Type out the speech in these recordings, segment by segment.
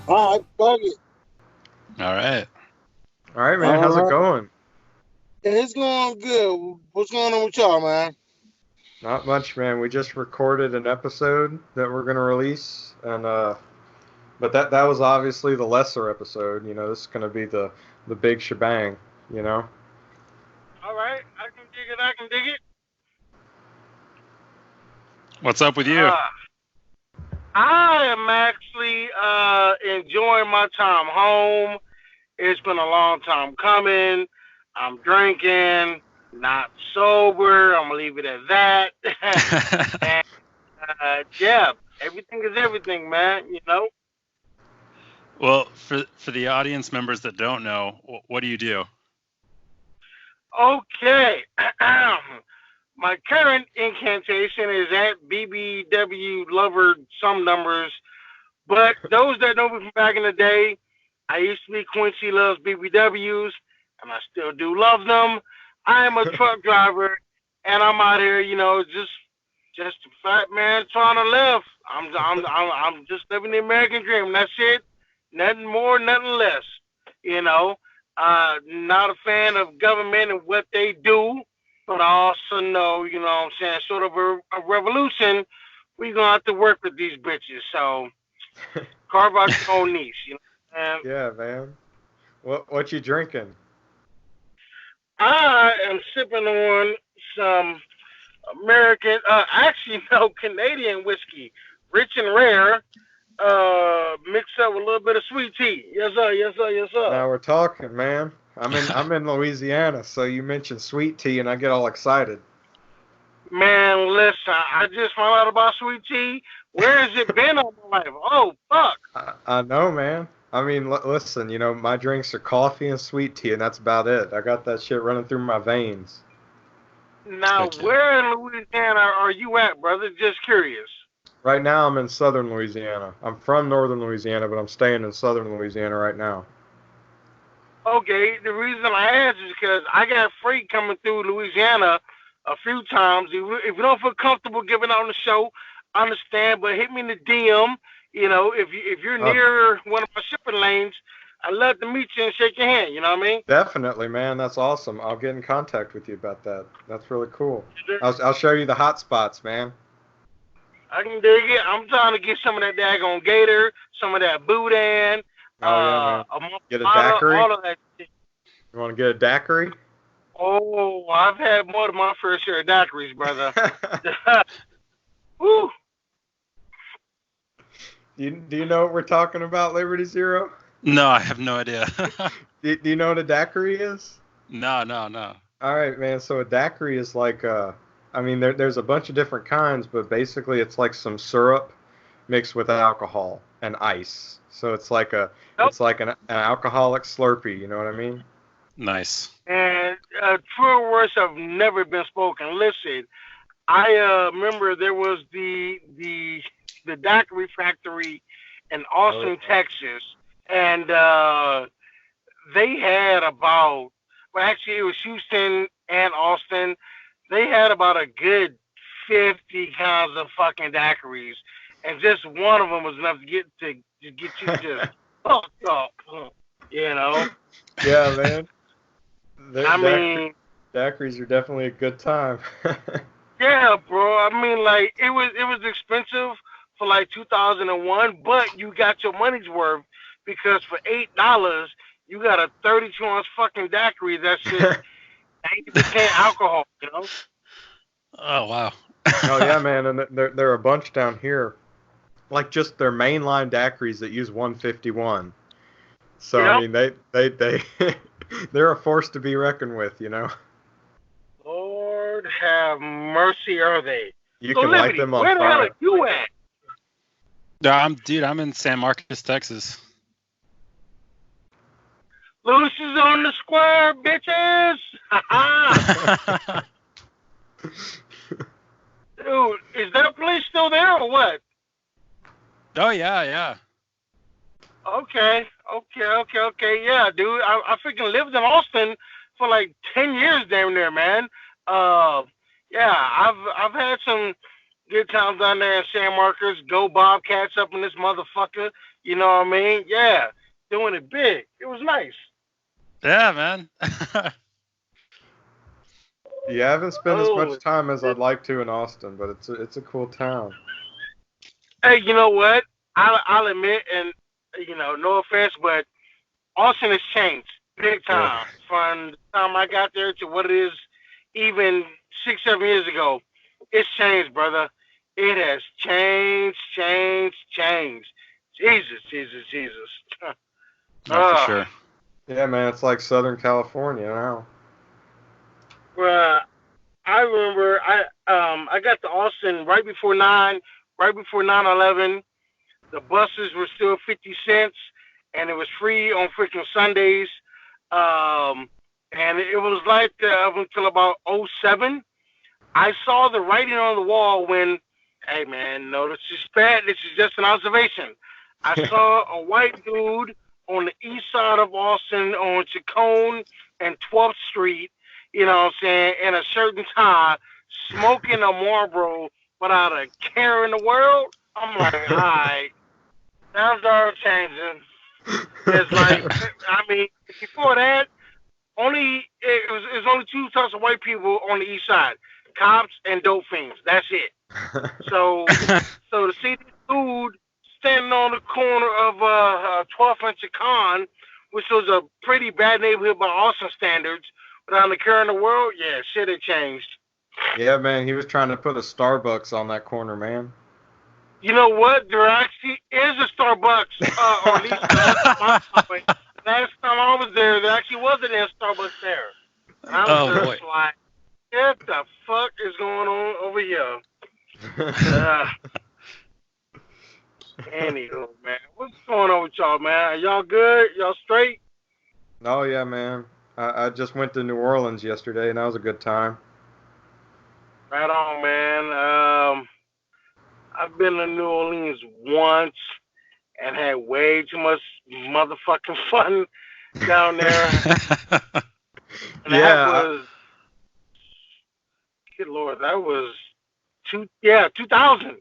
All right, fuck it. All right. All right, man. All How's it right. going? It's going good. What's going on with y'all, man? Not much, man. We just recorded an episode that we're gonna release, and but that was obviously the lesser episode. This is gonna be the big shebang. You know. All right, I can dig it. I can dig it. What's up with you? Uh, I am actually enjoying my time home. It's been a long time coming. I'm drinking, not sober. I'm gonna leave it at that. And yeah, everything is everything, man. You know. Well, for the audience members that don't know, what do you do? Okay. My current incantation is at BBW Lover some numbers, but those that know me from back in the day, I used to be Quincy loves BBWs, and I still do love them. I am a truck driver, and I'm out here, just a fat man trying to live. I'm just living the American dream. That's it. Nothing more, nothing less. You know, not a fan of government and what they do, but I also know, what I'm saying, sort of a revolution. We gonna have to work with these bitches. So carve out your own niche. And Yeah, man. What you drinking? I am sipping on some American, actually no, Canadian whiskey, rich and rare, mixed up with a little bit of sweet tea. Yes sir, yes sir, yes sir. Now we're talking, man. I'm in Louisiana, so you mentioned sweet tea, and I get all excited. Man, listen, I just found out about sweet tea. Where has it been all my life? Oh fuck. I know, man. I mean, listen, my drinks are coffee and sweet tea, and that's about it. I got that shit running through my veins. Now, Gotcha. where in Louisiana are you at, brother? Just curious. Right now, I'm in southern Louisiana. I'm from northern Louisiana, but I'm staying in southern Louisiana right now. Okay, the reason I asked is because I got freight coming through Louisiana a few times. If you don't feel comfortable giving out on the show, I understand, but hit me in the DM. If you're Uh, near one of my shipping lanes, I'd love to meet you and shake your hand. You know what I mean? Definitely, man. That's awesome. I'll get in contact with you about that. That's really cool. Sure. I'll show you the hot spots, man. I can dig it. I'm trying to get some of that daggone gator, some of that boudin, Oh yeah, man. a Get a mafata, daiquiri? all of that shit. You want to get a daiquiri? Oh, I've had more than my fair share of daiquiris, brother. Woo. Do you know what we're talking about, Liberty Zero? No, I have no idea. Do you know what a daiquiri is? No. All right, man. So a daiquiri is like I mean, there's a bunch of different kinds, but basically it's like some syrup mixed with alcohol and ice. So Nope. it's like an alcoholic Slurpee. You know what I mean? Nice. And true words have never been spoken. Listen, I remember there was the daiquiri factory in Oh Austin, yeah. Texas, and they had about, well, actually it was Houston and Austin. They had about a good 50 kinds of fucking daiquiris, and just one of them was enough to get you just fucked up. You know, Yeah, man. I mean, Daiquiris are definitely a good time. yeah, bro. I mean, like it was expensive for like 2001, but you got your money's worth because for $8 you got a 32-ounce fucking daiquiri that's just 90% alcohol. You know. Oh wow. Oh yeah, man, and there are a bunch down here, like just their mainline daiquiris that use 151. So I Yep. mean, they they're a force to be reckoned with. Lord have mercy, are they? You So can light Liberty, them on where the hell are fire. you at? I'm in San Marcos, Texas. Lucy's on the square, bitches. Dude, is that place still there or what? Oh yeah. Okay. Yeah, dude. I freaking lived in Austin for like 10 years down there, man. Uh, yeah, I've had some good times down there in San Marcos. Go Bobcats up in this motherfucker. You know what I mean? Yeah, doing it big. It was nice. Yeah, man. Yeah, I haven't spent as Oh, much time as I'd like to in Austin, but it's a cool town. hey, you know what? I'll admit, and no offense, but Austin has changed big Yeah. time from the time I got there to what it is even 6, 7 years ago. It's changed, brother. It has changed. Jesus. Oh, for uh, sure. Yeah, man, it's like Southern California now. bruh, I remember I got to Austin right before 9/11. The buses were still 50 cents, and it was free on freaking Sundays. Um, and it was like up until about '07. I saw the writing on the wall when, hey man, no disrespect, this is just an observation. I saw a white dude on the east side of Austin on Chacon and 12th Street, you know what I'm saying, in a shirt and tie, smoking a Marlboro without a care in the world. I'm like, alright, times are changing. It's like, I mean, before that, it was only two types of white people on the east side: cops and dope fiends. That's it. So to see this dude standing on the corner of 12th and Chicon, which was a pretty bad neighborhood by Austin standards, without the care in the world, yeah, shit had changed. Yeah, man, he was trying to put a Starbucks on that corner, man. You know what? There actually is a Starbucks, or at least last time I was there actually wasn't a Starbucks there. I'm Oh, just like, what the fuck is going on over here? Anywho, man, what's going on with y'all, man? Are y'all good? Y'all straight? Oh yeah, man. I just went to New Orleans yesterday, and that was a good time. Right on, man. I've been to New Orleans once and had way too much motherfucking fun down there. And Yeah, that was, good lord, that was 2000.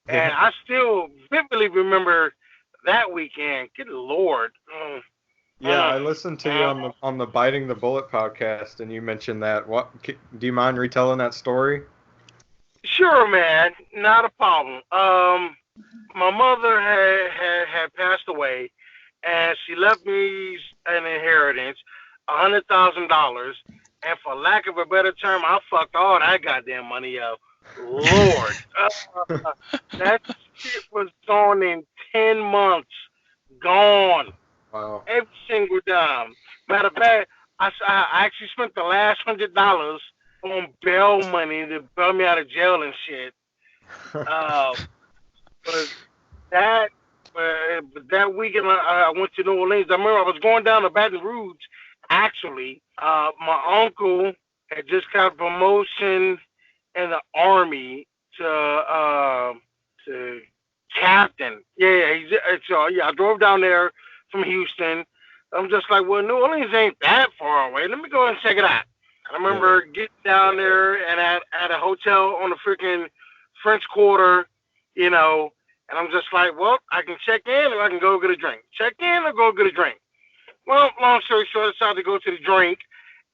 And I still vividly remember that weekend. Good lord. yeah. I listened to you on the Biting the Bullet podcast, and you mentioned that. What? Do you mind retelling that story? Sure, man. Not a problem. My mother had passed away, and she left me an inheritance, $100,000. And for lack of a better term, I fucked all that goddamn money up. Lord, that shit was gone in 10 months. Gone. Wow. Every single dime. Matter of fact, I actually spent the last $100 on bail money to bail me out of jail and shit. Uh, but that that weekend I went to New Orleans. I remember I was going down to Baton Rouge. Actually, my uncle had just got a promotion in the army to captain. Yeah, so yeah, I drove down there from Houston. I'm just like, well, New Orleans ain't that far away. Let me go and check it out. I remember getting down there and at a hotel on the freaking French Quarter, you know, and I'm just like, well, I can check in or I can go get a drink. Check in or go get a drink. Well, long story short, I decided to go to the drink,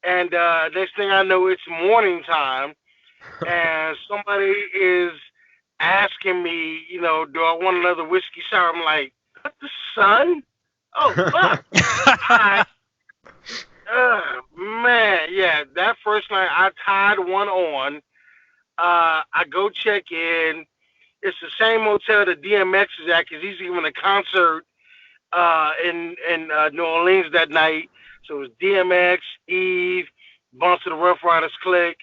and next thing I know, it's morning time, and somebody is asking me, you know, do I want another whiskey sour? I'm like, what the sun? Oh, fuck. I, man, yeah, that first night I tied one on. I go check in. It's the same hotel that DMX is at because he's giving a concert in New Orleans that night. So it was DMX, Eve, bunch of the Rough Riders clique.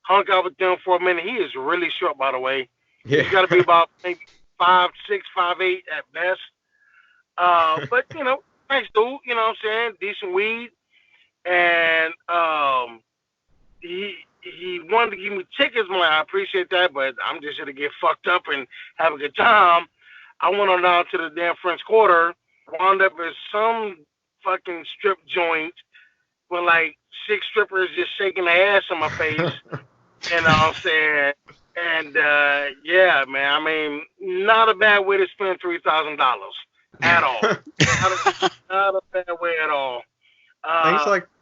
Hung out with them for a minute. He is really short, by the way. Yeah. He's got to be about maybe 5'6", 5'8" at best. But you know, nice dude. You know what I'm saying? Decent weed, and he wanted to give me tickets. I'm like, I appreciate that, but I'm just here to get fucked up and have a good time. I went on down to the damn French Quarter, wound up at some fucking strip joint with like 6 strippers just shaking their ass in my face. You know what I'm saying? And yeah, man, I mean, not a bad way to spend $3,000. at all. Not a bad way at all.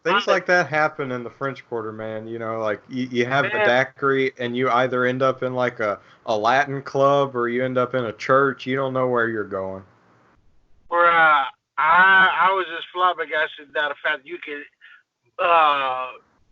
Things like that happen in the French Quarter, man. You know, like you have the Man. daiquiri, and you either end up in like a Latin club or you end up in a church. You don't know where you're going. Where I was just flabbergasted at the fact that you could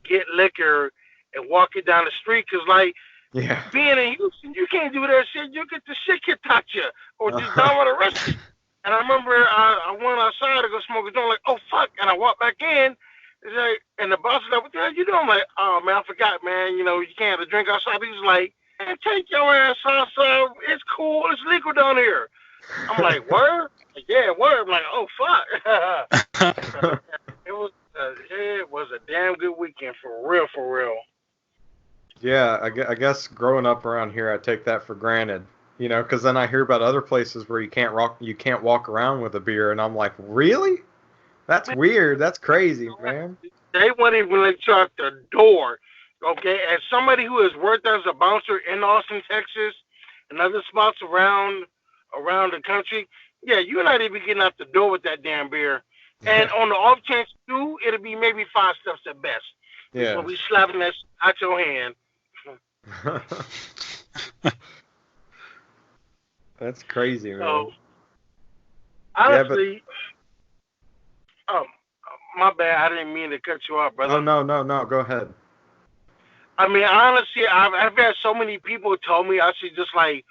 get liquor and walk it down the street, because like Yeah. being in Houston, you can't do that shit. You get the shit kicked out you, or just down the rest. And I remember I went outside to go smoke a joint, like, oh fuck, and I walked back in. It's like, and the boss was like, what the hell you doing? I'm like, oh man, I forgot, man. You know, you can't have a drink outside. He was like, man, take your ass outside. It's cool. It's legal down here. I'm like, word? Like, yeah, word. I'm like, oh fuck. It was a damn good weekend for real, for real. Yeah, I guess growing up around here, I take that for granted. You know, because then I hear about other places where you can't walk around with a beer, and I'm like, really? That's weird. That's crazy, man. They won't even let you out the door. Okay, as somebody who has worked as a bouncer in Austin, Texas, and other spots around the country, yeah, you're not even getting out the door with that damn beer. And on the off chance too, it'll be maybe 5 steps at best. Yeah. We'll be slapping that out your hand. That's crazy, man. So, honestly, my bad. I didn't mean to cut you off, brother. Oh, no. Go ahead. I mean, honestly, I've had so many people tell me I should just like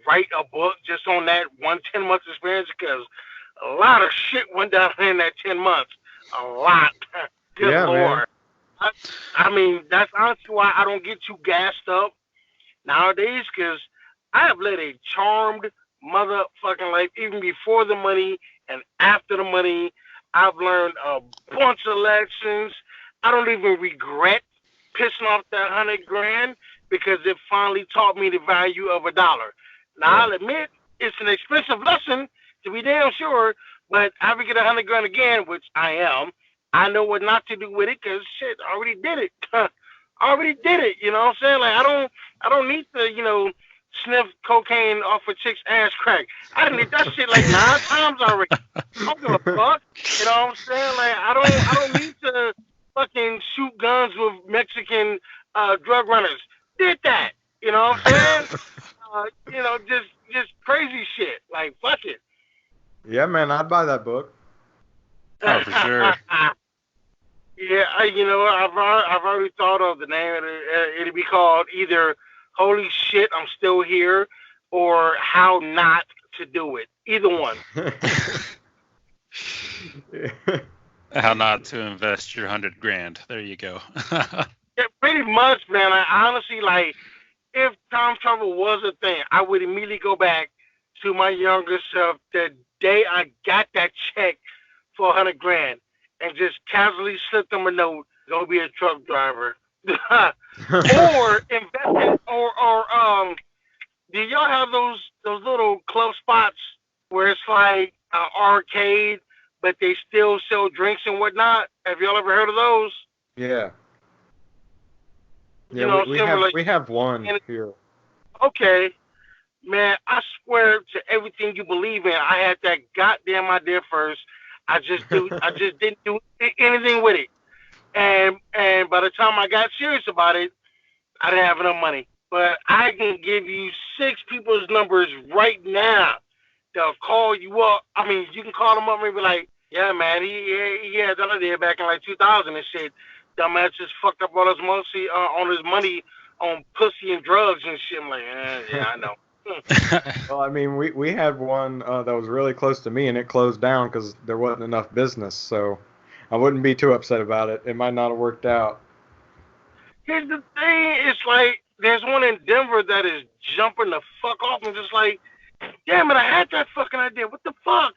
write a book just on that 10 months experience, because a lot of shit went down in that 10 months. A lot. Good Yeah, Lord. Man. I mean, that's honestly why I don't get too gassed up nowadays, because I have led a charmed motherfucking life, even before the money and after the money. I've learned a bunch of lessons. I don't even regret pissing off that $100,000, because it finally taught me the value of $1. Now, Yeah. I'll admit it's an expensive lesson, to be damn sure, but if I get $100,000 again, which I am, I know what not to do with it, because shit, I already did it. I already did it, you know what I'm saying? Like, I don't need to, you know, sniff cocaine off a chick's ass crack. I done did that shit like 9 times already. I don't give a fuck. You know what I'm saying? Like, I don't need to fucking shoot guns with Mexican drug runners. Did that. You know what I'm saying? You know, just crazy shit. Like, fuck it. Yeah, man, I'd buy that book. Oh, for sure. Yeah, you know, I've already thought of the name. It'll be called either "Holy Shit, I'm Still Here" or "How Not to Do It." Either one. How not to invest your $100,000. There you go. Yeah, pretty much, man. I honestly, like, if time travel was a thing, I would immediately go back to my younger self the day I got that check for $100,000 and just casually slip them a note, go be a truck driver. Or invest or do y'all have those little club spots where it's like an arcade, but they still sell drinks and whatnot? Have y'all ever heard of those? Yeah. You know, we have one here. Okay. Man, I swear to everything you believe in, I had that goddamn idea first. I just didn't do anything with it. And by the time I got serious about it, I didn't have enough money. But I can give you 6 people's numbers right now. They'll call you up. I mean, you can call them up and be like, yeah, man, he had that idea back in like 2000 and shit. Dumbass just fucked up all his money on his money on pussy and drugs and shit. I'm like, yeah, I know. Well, I mean, we had one that was really close to me, and it closed down because there wasn't enough business. So I wouldn't be too upset about it. It might not have worked out. Here's the thing. It's like there's one in Denver that is jumping the fuck off and just like, damn it, I had that fucking idea. What the fuck?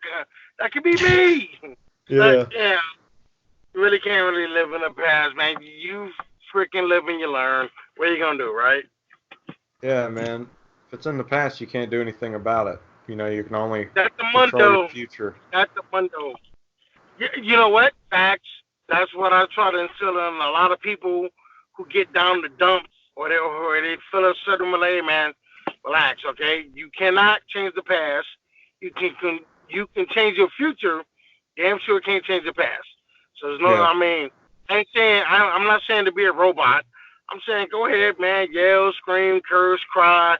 That could be me. Yeah. Like, yeah. You really can't really live in the past, man. You freaking live and you learn. What are you going to do, right? Yeah, man. If it's in the past, you can't do anything about it. You know, you can only That's the control mundo. your future. That's the mundo. You know what? Facts. That's what I try to instill in a lot of people who get down the dumps or they feel a certain malaise, man. Relax, okay? You cannot change the past. You can you can change your future, damn sure can't change the past. So there's no, Yeah. I mean, I'm not saying to be a robot. I'm saying go ahead, man, yell, scream, curse, cry,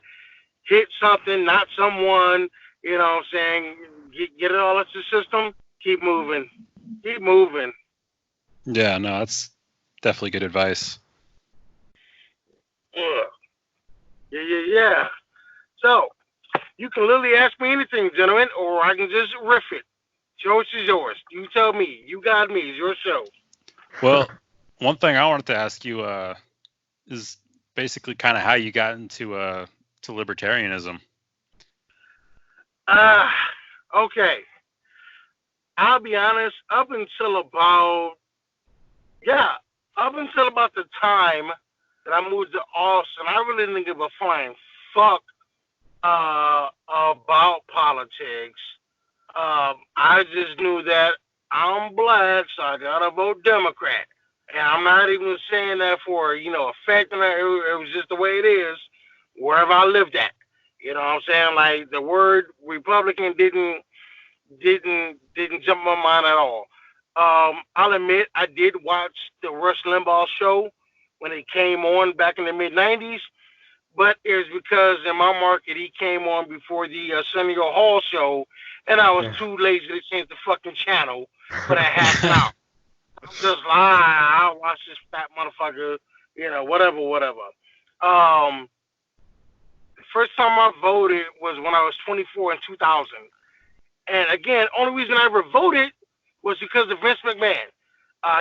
hit something, not someone. You know what I'm saying? Get it all out your system. Keep moving. Keep moving. Yeah, no, that's definitely good advice. Yeah. So, you can literally ask me anything, gentlemen, or I can just riff it. Choice is yours. You tell me. You got me. It's your show. Well, one thing I wanted to ask you is basically kind of how you got into to libertarianism. Okay. I'll be honest. Up until about the time that I moved to Austin, I really didn't give a flying fuck about politics. I just knew that I'm black, so I gotta vote Democrat. And I'm not even saying that for, affecting it. It was just the way it is, wherever I lived at. You know what I'm saying? Like the word Republican didn't jump my mind at all. I'll admit I did watch the Rush Limbaugh show when it came on back in the mid '90s, but it was because in my market he came on before the Arsenio Hall show, and I was too lazy to change the fucking channel for that half an hour. I'm just like, I'll watch this fat motherfucker, whatever. The first time I voted was when I was 24 in 2000. And again, only reason I ever voted was because of Vince McMahon.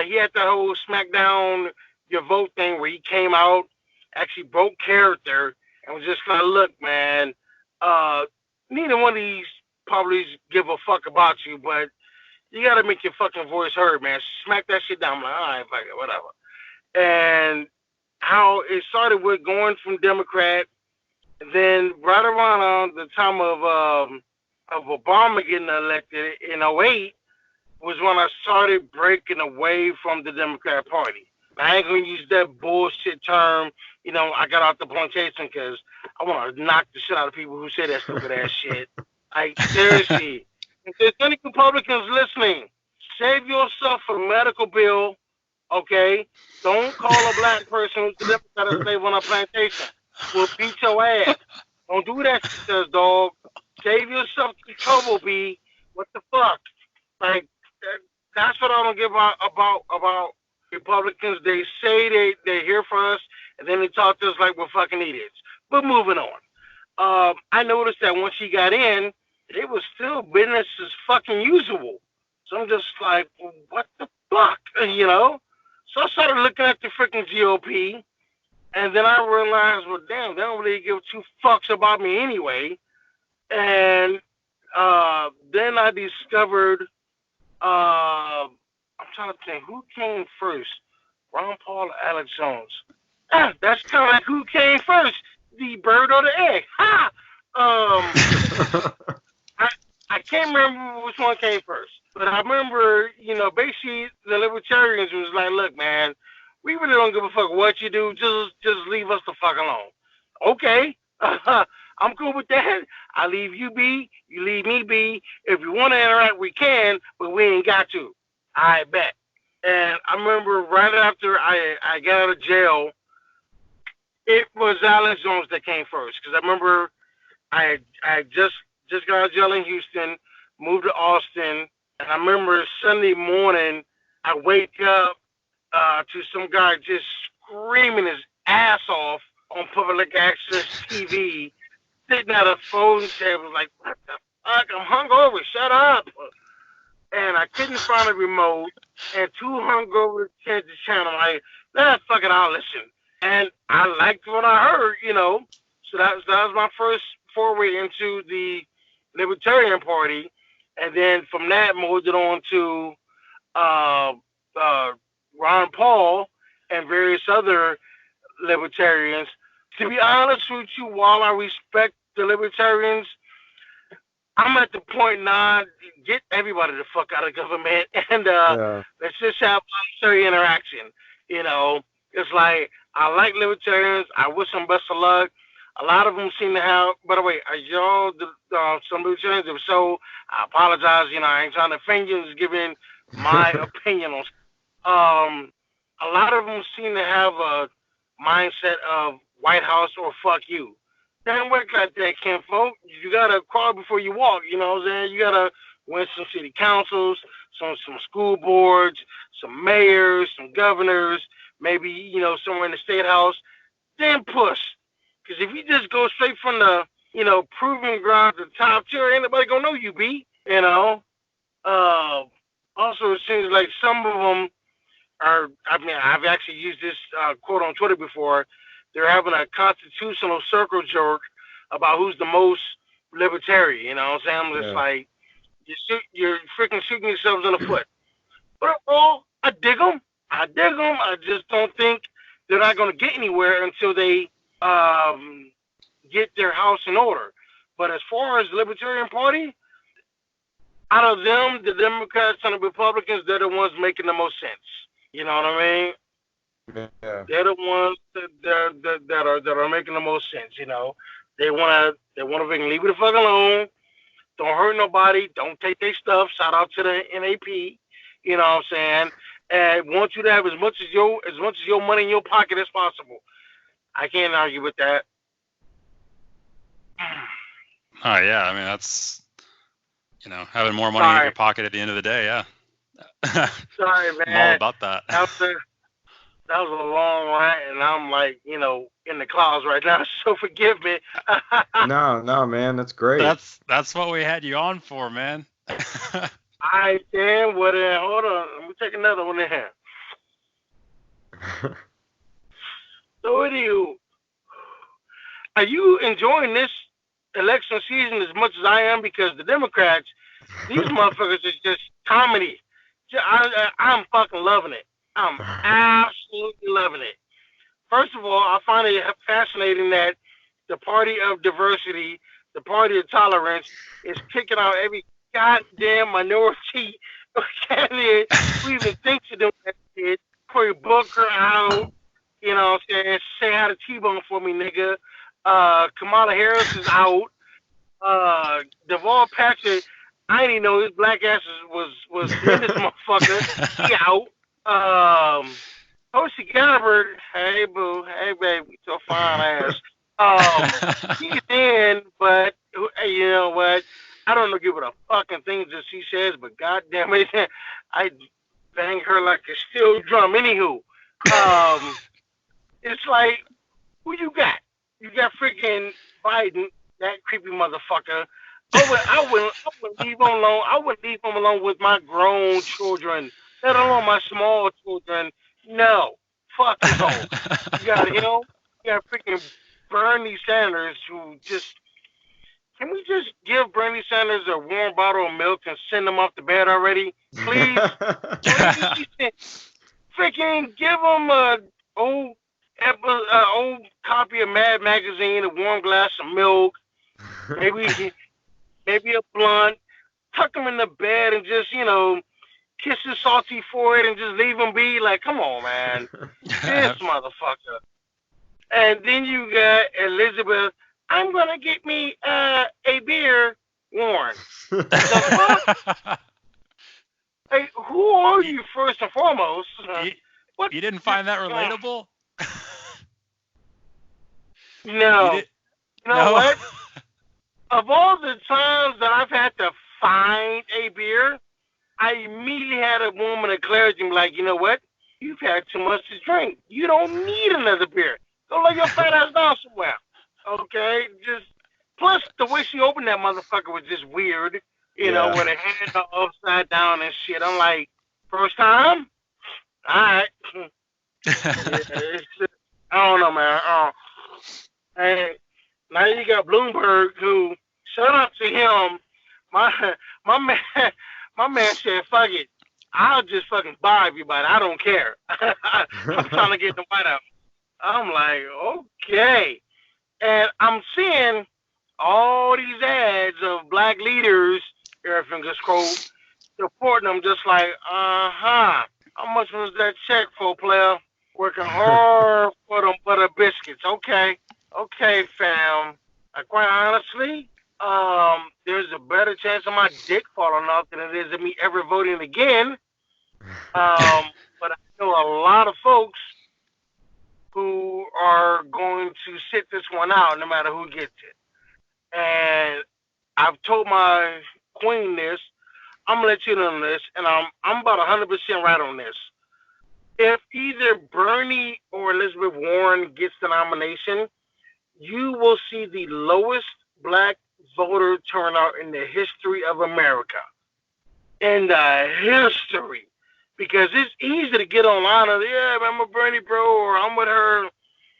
He had that whole SmackDown your vote thing where he came out, actually broke character, and was just like, look, man, neither one of these probably give a fuck about you, but you got to make your fucking voice heard, man. Smack that shit down. I'm like, all right, fuck it, whatever. And how it started with going from Democrat, and then right around the time of Obama getting elected in '08 was when I started breaking away from the Democrat Party. Now, I ain't going to use that bullshit term, I got out the plantation because I want to knock the shit out of people who say that stupid ass shit. Like, seriously. If there's any Republicans listening, save yourself a medical bill, okay? Don't call a black person who's a Democrat a slave on a plantation. We'll beat your ass. Don't do that shit, dog. Save yourself the trouble, B. What the fuck? Like, that's what I don't give about Republicans. They say they're here for us, and then they talk to us like we're fucking idiots. But moving on. I noticed that once he got in, it was still business as fucking usual. So I'm just like, what the fuck? So I started looking at the freaking GOP, and then I realized, well, damn, they don't really give two fucks about me anyway. And then I discovered, I'm trying to think, who came first? Ron Paul or Alex Jones? That's kind of like who came first, the bird or the egg. Ha! I can't remember which one came first, but I remember, basically the libertarians was like, look, man, we really don't give a fuck what you do. Just leave us the fuck alone. Okay. I'm cool with that. I leave you be. You leave me be. If we want to interact, we can, but we ain't got to. I bet. And I remember right after I got out of jail, it was Alex Jones that came first. Because I remember I just got out of jail in Houston, moved to Austin, and I remember Sunday morning, I wake up to some guy just screaming his ass off on public access TV, sitting at a phone table like, what the fuck? I'm hungover. Shut up. And I couldn't find a remote, and too hungover to change the channel. Like, fuck it, I'll listen. And I liked what I heard, So that was my first foray into the Libertarian Party. And then from that, moved it on to Ron Paul and various other libertarians. To be honest with you, while I respect the libertarians, I'm at the point now, get everybody the fuck out of government and let's just have voluntary interaction. It's like, I like libertarians. I wish them best of luck. A lot of them seem to have. By the way, are y'all some libertarians? If so, I apologize. I ain't trying to offend you. I'm just giving my opinion on. A lot of them seem to have a mindset of White House or fuck you. Doesn't work like that, kinfolk. You gotta crawl before you walk. You know what I'm saying? You gotta win some city councils, some school boards, some mayors, some governors, maybe somewhere in the state house. Then push. Because if you just go straight from the proving ground to the top tier, ain't nobody gonna know you, B. Also, it seems like some of them are. I mean, I've actually used this quote on Twitter before. They're having a constitutional circle jerk about who's the most libertarian. You know what I'm saying? I'm just like, you're freaking shooting yourselves in the foot. But overall, I dig them. I just don't think they're not going to get anywhere until they get their house in order. But as far as the Libertarian Party, out of them, the Democrats and the Republicans, they're the ones making the most sense. You know what I mean? Yeah. They're the ones that are making the most sense. They wanna freaking leave it the fuck alone. Don't hurt nobody. Don't take their stuff. Shout out to the NAP. You know what I'm saying? And want you to have as much as your money in your pocket as possible. I can't argue with that. Oh yeah, I mean that's having more money in your pocket at the end of the day. Yeah. Sorry, man. I'm all about that. That was a long rant, and I'm like, in the clouds right now. So forgive me. No, man, that's great. That's what we had you on for, man. I can. Well, then, hold on. Let me take another one in here. So, are you enjoying this election season as much as I am? Because the Democrats, these motherfuckers is just comedy. I'm fucking loving it. I'm absolutely loving it. First of all, I find it fascinating that the party of diversity, the party of tolerance, is kicking out every goddamn minority candidate who even thinks of doing that shit. Cory Booker out, you know what I'm saying? Say hi to T-Bone for me, nigga. Kamala Harris is out. Deval Patrick, I didn't even know his black ass was in this motherfucker. He out. Tulsi Gabbard, hey boo, hey baby, so fine ass. He's in, but hey, you know what? I don't know give a fucking things that she says, but goddamn it, I bang her like a steel drum. Anywho, it's like, who you got? You got freaking Biden, that creepy motherfucker. I wouldn't leave him alone. I wouldn't leave him alone with my grown children, let alone my small children. No. Fuck no. You got him. You got freaking Bernie Sanders, who just... Can we just give Bernie Sanders a warm bottle of milk and send him off to bed already? Please? Freaking give him a old copy of Mad Magazine, a warm glass of milk, maybe a blunt, tuck him in the bed and just, kiss his salty forehead and just leave him be. Like, come on, man. This motherfucker. And then you got Elizabeth, I'm going to get me a beer, Warren. The fuck? Hey, who are you first and foremost? You didn't find that relatable? No. You know what? Of all the times that I've had to find a beer, I immediately had a moment of clarity. I'm like, you know what? You've had too much to drink. You don't need another beer. Go lay your fat ass down somewhere. Okay? Plus the way she opened that motherfucker was just weird. With her hand upside down and shit. I'm like, first time? All right. I don't know, man. And now you got Bloomberg, who, shout out to him. My man said, fuck it. I'll just fucking buy everybody. I don't care. I'm trying to get the White House. I'm like, okay. And I'm seeing all these ads of black leaders, everything just quote, supporting them just like, how much was that check for, player? Working hard for them butter biscuits. Okay. Okay, fam. Quite honestly, there's a better chance of my dick falling off than it is of me ever voting again. But I know a lot of folks who are going to sit this one out, no matter who gets it. And I've told my queen this. I'm gonna let you know this, and I'm about 100% right on this. If either Bernie or Elizabeth Warren gets the nomination, you will see the lowest black voter turnout in the history of America. In the history. Because it's easy to get online and, yeah, I'm a Bernie bro, or I'm with her.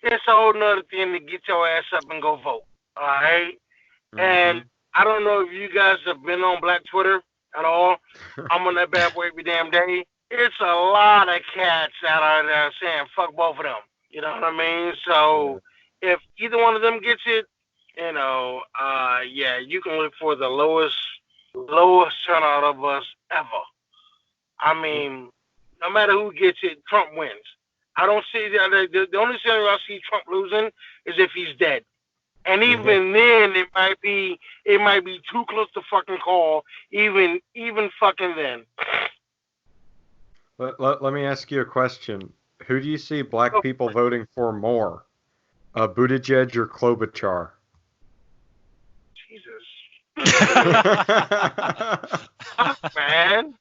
It's a whole nother thing to get your ass up and go vote. Alright? And I don't know if you guys have been on Black Twitter at all. I'm on that bad boy every damn day. It's a lot of cats out there saying fuck both of them. You know what I mean? So if either one of them gets it, yeah, you can look for the lowest turnout of us ever. I mean, no matter who gets it, Trump wins. I don't see the only scenario I see Trump losing is if he's dead. And even then, it might be too close to fucking call. Even fucking then. Let me ask you a question. Who do you see black people voting for more? Buttigieg or Klobuchar? Jesus. Fuck, man.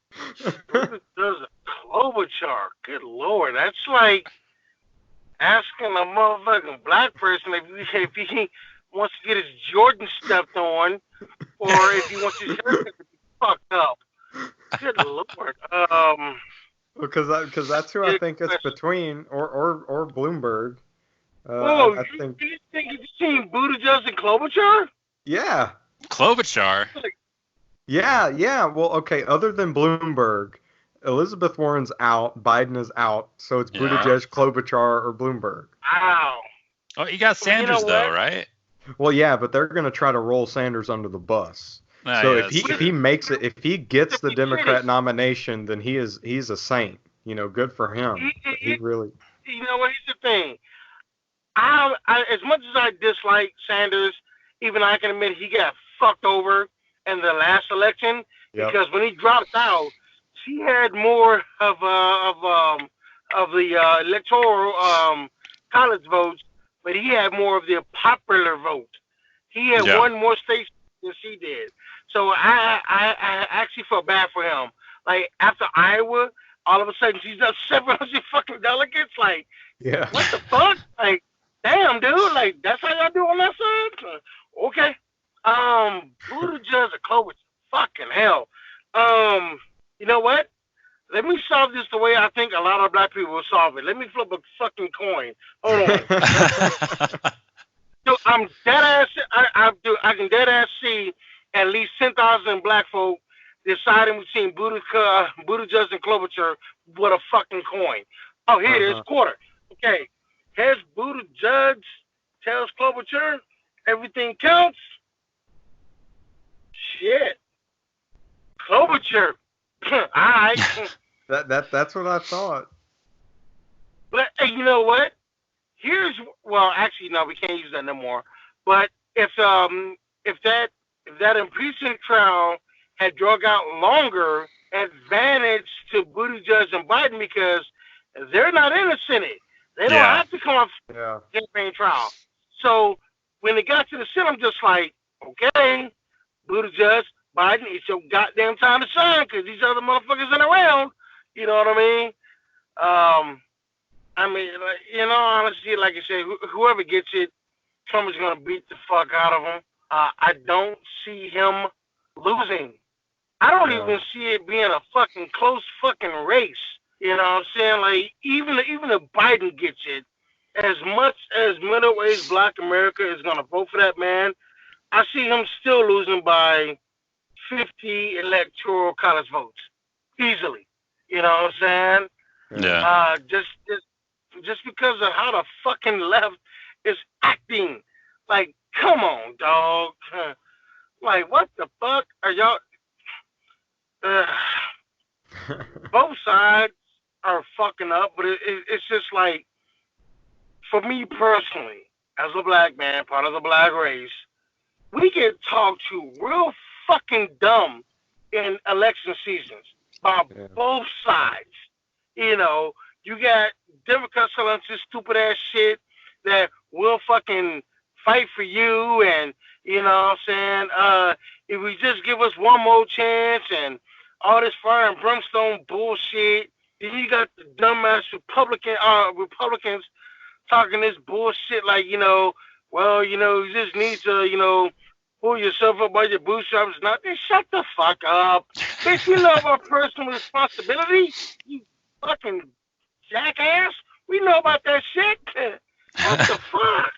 Who does a Klobuchar? Good lord. That's like asking a motherfucking black person if he wants to get his Jordan stepped on, or if he wants his haircut to be fucked up. Good lord. Because that's who I think it's between, or Bloomberg. I think you think you've seen Buttigieg and Klobuchar? Yeah. Klobuchar. Yeah. Well, okay. Other than Bloomberg, Elizabeth Warren's out, Biden is out, so it's Buttigieg, Klobuchar, or Bloomberg. Wow. Oh, you got Sanders though, right? Well, yeah, but they're going to try to roll Sanders under the bus. So if he makes it, if he gets the Democrat nomination, then he's a saint. Good for him. He really. You know what? Here's the thing. I as much as I dislike Sanders, even I can admit he got fucked over in the last election because when he dropped out, he had more of the electoral college votes, but he had more of the popular vote. He had won more states than she did. So I actually felt bad for him. Like after Iowa, all of a sudden she's got 700 fucking delegates. Like, what the fuck? Like, damn, dude. Like, that's how y'all do on that side? Okay. Buttigieg or Klobuchar. Fucking hell. You know what? Let me solve this the way I think a lot of black people will solve it. Let me flip a fucking coin. Hold on. So I'm dead ass. I can dead ass see at least 10,000 black folk deciding between Buttigieg and Klobuchar with a fucking coin. Oh, here it is, quarter. Okay, here's Buttigieg, tells Klobuchar, everything counts. Shit, Klobuchar. All right. That's what I thought. But hey, you know what? Actually, no, we can't use that no more. But if that impeachment trial had drug out longer, advantage to Buttigieg and Biden because they're not in the Senate. They don't have to come off campaign trial. So when it got to the Senate, I'm just like, okay, Buttigieg, Biden, it's your goddamn time to shine because these other motherfuckers ain't around. You know what I mean? Honestly, like I said, whoever gets it, Trump is going to beat the fuck out of him. I don't see him losing. I don't even see it being a fucking close fucking race. You know what I'm saying? Like, even if Biden gets it, as much as middle-aged black America is going to vote for that man, I see him still losing by 50 electoral college votes. Easily. You know what I'm saying? Yeah. Just because of how the fucking left is acting. Like, come on, dog. Like, what the fuck are y'all? Both sides are fucking up, but it's just like, for me personally, as a black man, part of the black race, we get talked to real fucking dumb in election seasons by Yeah. both sides. You know, you got Democrats selling this stupid ass shit that will fucking fight for you, and you know what I'm saying, if we just give us one more chance and all this fire and brimstone bullshit. Then you got the dumbass Republicans talking this bullshit like, well, you just need to, pull yourself up by your bootstraps. Nothing. Shut the fuck up. Bitch, you know about personal responsibility? You fucking jackass. We know about that shit. What the fuck?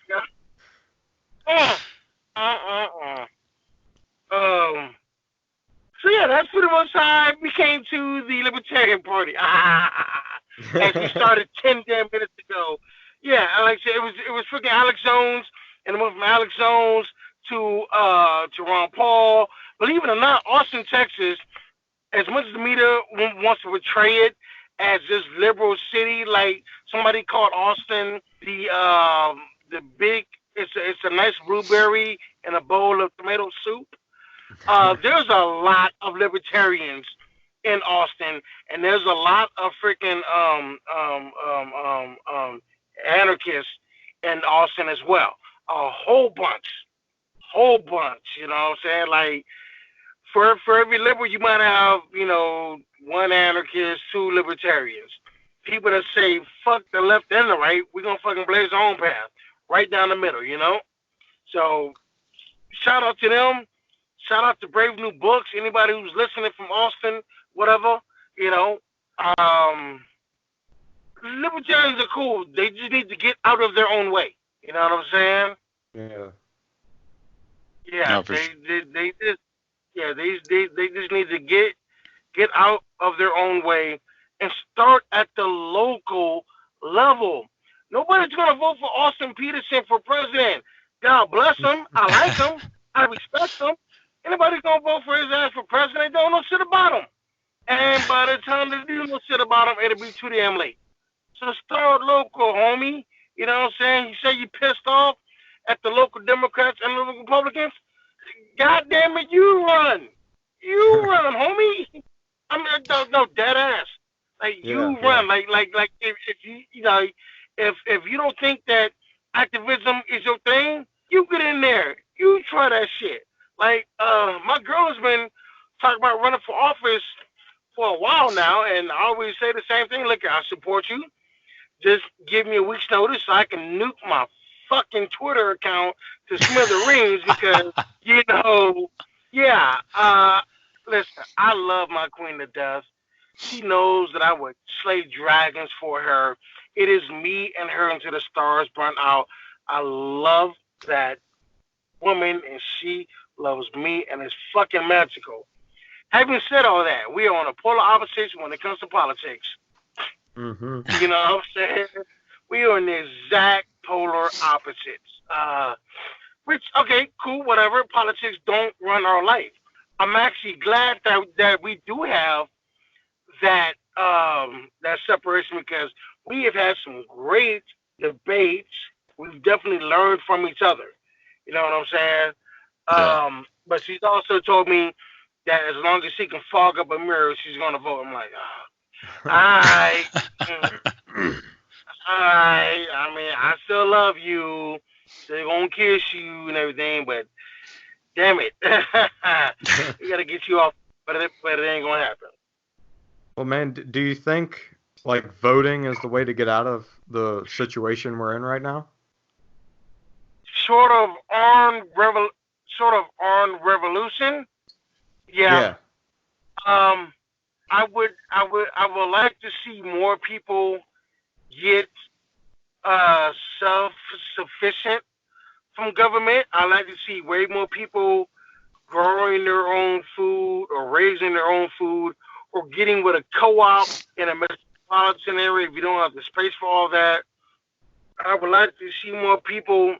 So yeah, that's pretty much how we came to the Libertarian Party. As we started 10 damn minutes ago. Yeah, like I said, it was freaking Alex Jones, and it went from Alex Jones to Ron Paul. Believe it or not, Austin, Texas, as much as the media wants to portray it as this liberal city, like somebody called Austin the big. It's a nice blueberry in a bowl of tomato soup. There's a lot of libertarians in Austin, and there's a lot of freaking anarchists in Austin as well. A whole bunch. You know what I'm saying? Like for every liberal, you might have one anarchist, two libertarians. People that say fuck the left and the right, we're gonna fucking blaze our own path, right down the middle. So shout out to them. Shout out to Brave New Books. Anybody who's listening from Austin, whatever, libertarians are cool. They just need to get out of their own way. You know what I'm saying? Yeah. Yeah, No, they just need to get out of their own way and start at the local level. Nobody's gonna vote for Austin Peterson for president. God bless him. I like him. I respect him. Anybody's gonna vote for his ass for president, they don't know shit about him. And by the time they do know shit about him, it'll be too damn late. So start local, homie. You know what I'm saying? You say you pissed off at the local Democrats and the local Republicans. God damn it, you run. You run, homie. I mean, no, dead ass. Like you run. Like if if you don't think that activism is your thing, you get in there. You try that shit. Like my girl has been talking about running for office for a while now, and I always say the same thing. Look, I support you. Just give me a week's notice so I can nuke my fucking Twitter account to smithereens because, listen, I love my queen to death. She knows that I would slay dragons for her. It is me and her until the stars burn out. I love that woman, and she loves me, and it's fucking magical. Having said all that, we are on a polar opposites when it comes to politics. Mm-hmm. You know what I'm saying? We are in the exact polar opposites. Which, okay, cool, whatever. Politics don't run our life. I'm actually glad that we do have that separation because we have had some great debates. We've definitely learned from each other. You know what I'm saying? Yeah. But she's also told me that as long as she can fog up a mirror, she's going to vote. I'm like, alright. Alright. I mean, I still love you. They're going to kiss you and everything, but damn it. We got to get you off, but it ain't going to happen. Well, man, do you think like voting is the way to get out of the situation we're in right now? Sort of armed revolution. Yeah. I would like to see more people get self-sufficient from government. I like to see way more people growing their own food or raising their own food or getting with a co-op in a metropolitan area if you don't have the space for all that. I would like to see more people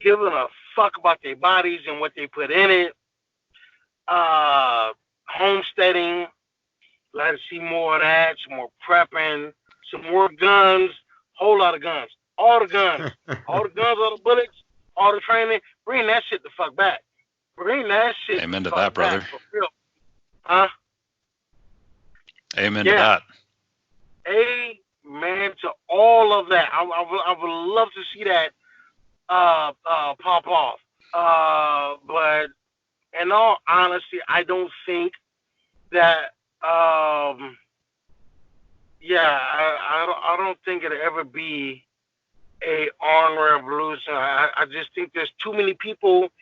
giving a fuck about their bodies and what they put in it. Homesteading. Like to see more of that, some more prepping, some more guns, whole lot of guns. All the guns, all the bullets, all the training. Bring that shit the fuck back. Bring that shit Amen the to fuck that, brother. back for real. Huh? Amen to Yeah. that. Amen to all of that. I would love to see that pop off. But in all honesty, I don't think that. I don't think it'll ever be a armed revolution. I just think there's too many people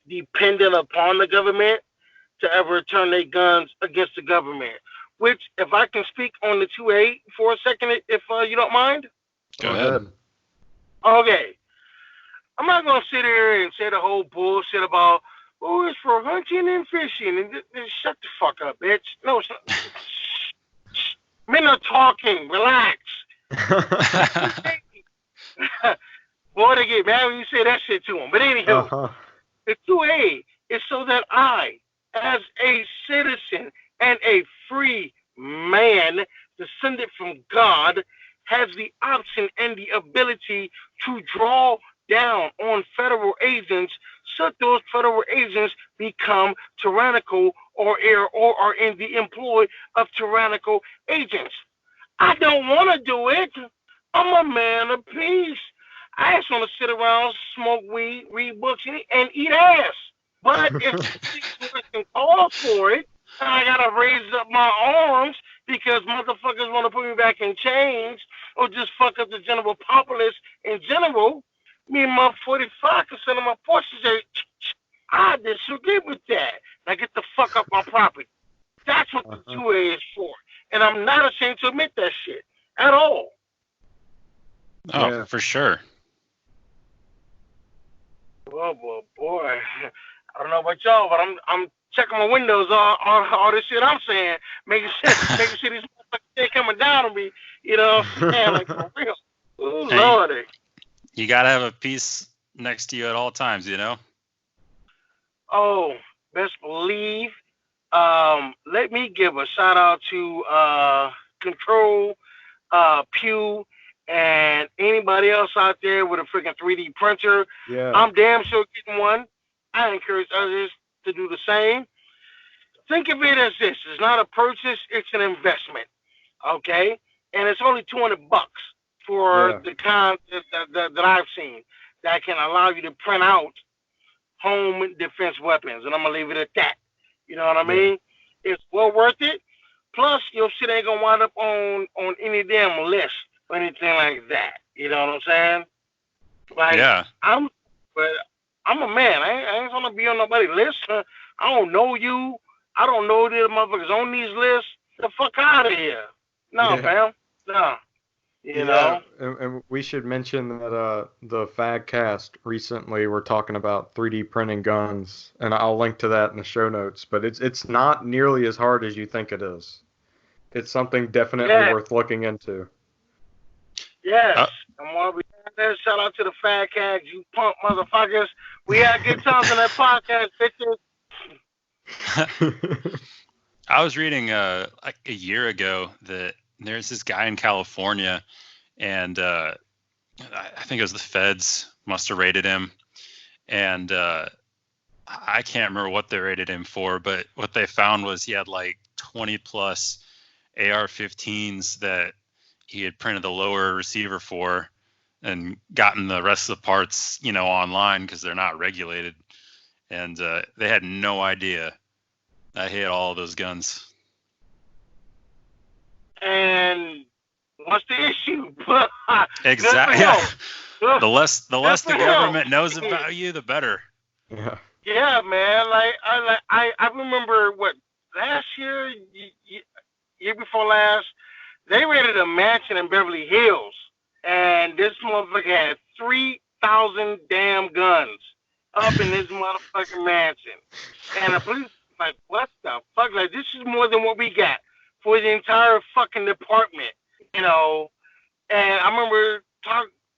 dependent upon the government to ever turn their guns against the government. Which, if I can speak on the 2A for a second, if you don't mind. Go ahead. Okay. I'm not going to sit here and say the whole bullshit about, oh, it's for hunting and fishing. And shut the fuck up, bitch. No, it's not. Men are talking. Relax. Boy, they get mad when you say that shit to them. But anywho, the 2A is so that I, as a citizen and a free man descended from God, has the option and the ability to draw down on federal agents so those federal agents become tyrannical or are in the employ of tyrannical agents. I don't want to do it. I'm a man of peace. I just want to sit around, smoke weed, read books, and eat ass. But if the situation calls for it, and I gotta raise up my arms because motherfuckers want to put me back in chains or just fuck up the general populace in general, me and my 45% of my forces say, I disagree with that. Now get the fuck up my property. That's what the 2A is for. And I'm not ashamed to admit that shit at all. Oh, Yeah. for sure. Well, boy, I don't know about y'all, but I'm checking my windows all this shit I'm saying, making sure these motherfuckers ain't coming down on me. You know what I'm saying? Like, for real. Ooh, Hey. Lordy. You gotta have a piece next to you at all times, you know? Oh, best believe. Let me give a shout out to Control, Pew, and anybody else out there with a freaking 3D printer. Yeah. I'm damn sure getting one. I encourage others to do the same. Think of it as this: it's not a purchase; it's an investment. Okay, and it's only $200 for the kind that I've seen that can allow you to print out home defense weapons, and I'm gonna leave it at that. You know what I mean? It's well worth it. Plus, your shit ain't gonna wind up on any damn list or anything like that. You know what I'm saying? Like, Yeah. I'm a man. I ain't gonna be on nobody's list. I don't know you. I don't know the motherfuckers on these lists. The fuck out of here. No, fam. No. You know? And we should mention that the FAGcast recently were talking about 3D printing guns, and I'll link to that in the show notes. But it's not nearly as hard as you think it is. It's something definitely worth looking into. Yes. And while we there, shout out to the FAGcast, you punk motherfuckers. We had good times on that podcast, bitches. I was reading like a year ago that there's this guy in California, and I think it was the feds must have raided him, and I can't remember what they raided him for, but what they found was he had like 20 plus AR-15s that he had printed the lower receiver for and gotten the rest of the parts, you know, online because they're not regulated, and they had no idea that he had all of those guns. And what's the issue? Exactly. Yeah. The less the government knows about you, the better. Yeah. Yeah, man. Like I remember what last year, year before last, they raided a mansion in Beverly Hills, and this motherfucker had 3,000 damn guns up in this motherfucking mansion. And the police like, what the fuck? Like, this is more than what we got for the entire fucking department, you know. And I remember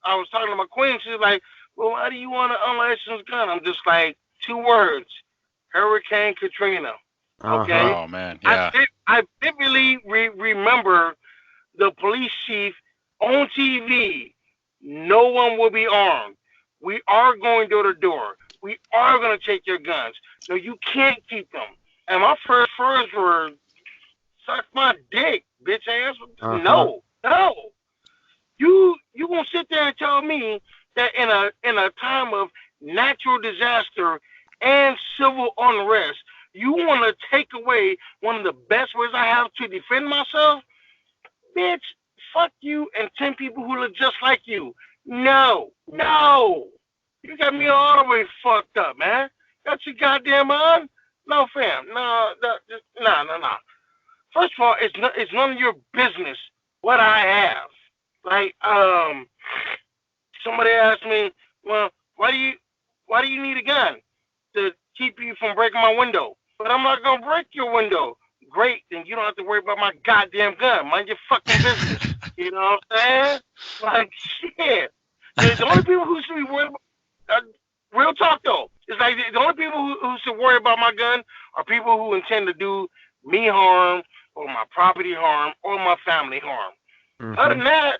I was talking to my queen. She's like, well, why do you want an unlicensed gun? I'm just like, 2 words: Hurricane Katrina. Okay. Oh man, yeah. I vividly remember the police chief on TV No one will be armed. We are going door to door. We are going to take your guns. No, you can't keep them. And my first words were, suck my dick, bitch ass. No, no. You gonna sit there and tell me that in a time of natural disaster and civil unrest, you want to take away one of the best ways I have to defend myself? Bitch, fuck you and 10 people who look just like you. No, no. You got me all the way fucked up, man. Got your goddamn mind? No, fam. No, no. First of all, it's none of your business what I have. Like, somebody asked me, well, why do you need a gun? To keep you from breaking my window. But I'm not gonna break your window. Great, then you don't have to worry about my goddamn gun. Mind your fucking business. You know what I'm saying? Like, shit. The only people who should be worried about, real talk though, it's like the only people who should worry about my gun are people who intend to do me harm or my property harm or my family harm. Other than that,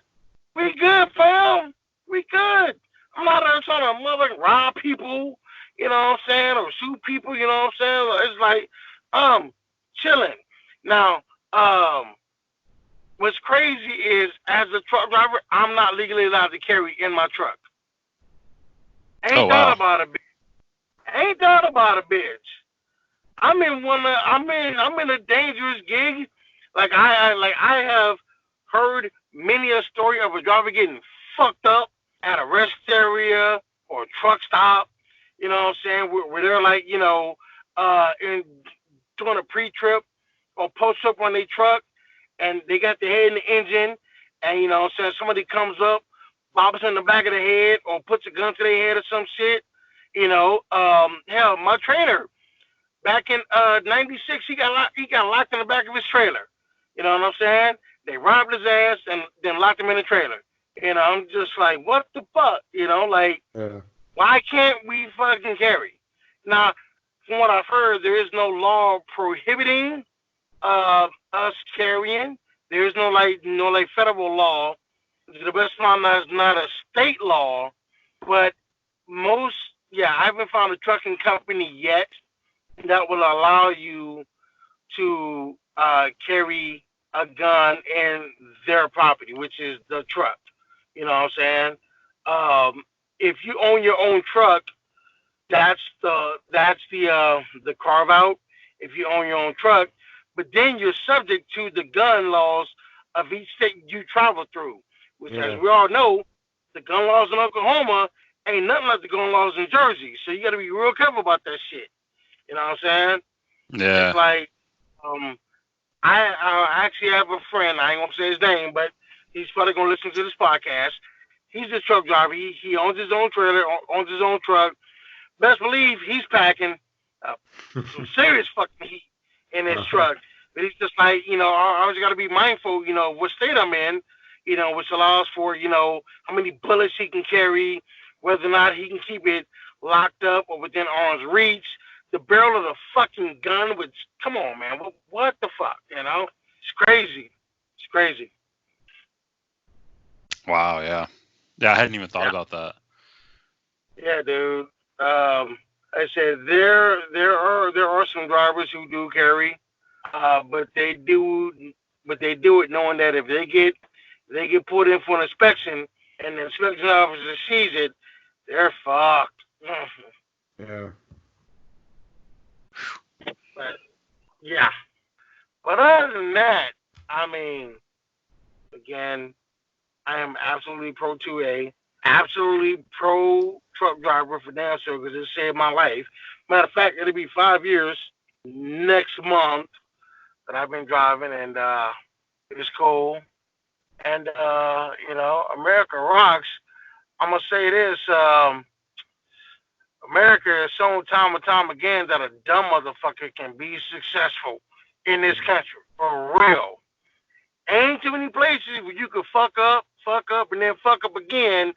we good, fam. We good. I'm not trying to mother rob people, you know what I'm saying, or shoot people, you know what I'm saying? It's like, chilling. Now, what's crazy is, as a truck driver, I'm not legally allowed to carry in my truck. Ain't thought about a bitch. I'm in a dangerous gig. Like I have heard many a story of a driver getting fucked up at a rest area or a truck stop. You know what I'm saying? Where they're like, you know, in doing a pre-trip or post-trip on their truck, and they got their head in the engine, and you know what I'm saying, somebody comes up, bobs in the back of the head, or puts a gun to their head or some shit. You know, hell, my trainer back in '96, he got locked in the back of his trailer. You know what I'm saying? They robbed his ass and then locked him in the trailer. You know, I'm just like, what the fuck? You know, like, why can't we fucking carry? Now, from what I've heard, there is no law prohibiting us carrying. There is no federal law. To the best of my knowledge, it's not a state law, but I haven't found a trucking company yet that will allow you to carry a gun in their property, which is the truck. You know what I'm saying? If you own your own truck, that's the carve out. If you own your own truck, but then you're subject to the gun laws of each state you travel through, which, as we all know, the gun laws in Oklahoma ain't nothing like the gun laws in Jersey. So you got to be real careful about that shit. You know what I'm saying? Yeah. It's like, I actually have a friend. I ain't gonna say his name, but he's probably gonna listen to this podcast. He's a truck driver. He owns his own trailer, owns his own truck. Best believe he's packing some serious fucking heat in his truck. But he's just like, you know, I always got to be mindful, you know, what state I'm in, you know, which allows for, you know, how many bullets he can carry, whether or not he can keep it locked up or within arm's reach. The barrel of the fucking gun, which, come on, man, what the fuck, you know? It's crazy. It's crazy. Wow, yeah. Yeah, I hadn't even thought about that. Yeah, dude. I said there are some drivers who do carry, but they do it knowing that if they get put in for an inspection and the inspection officer sees it, they're fucked. Yeah. But yeah. But other than that, I mean, again, I am absolutely pro 2A, absolutely pro truck driver for damn sure, because it saved my life. Matter of fact, it'll be 5 years next month that I've been driving, and it's cool. And you know, America rocks. I'm gonna say this: America has shown time and time again that a dumb motherfucker can be successful in this country, for real. Ain't too many places where you could fuck up, and then fuck up again,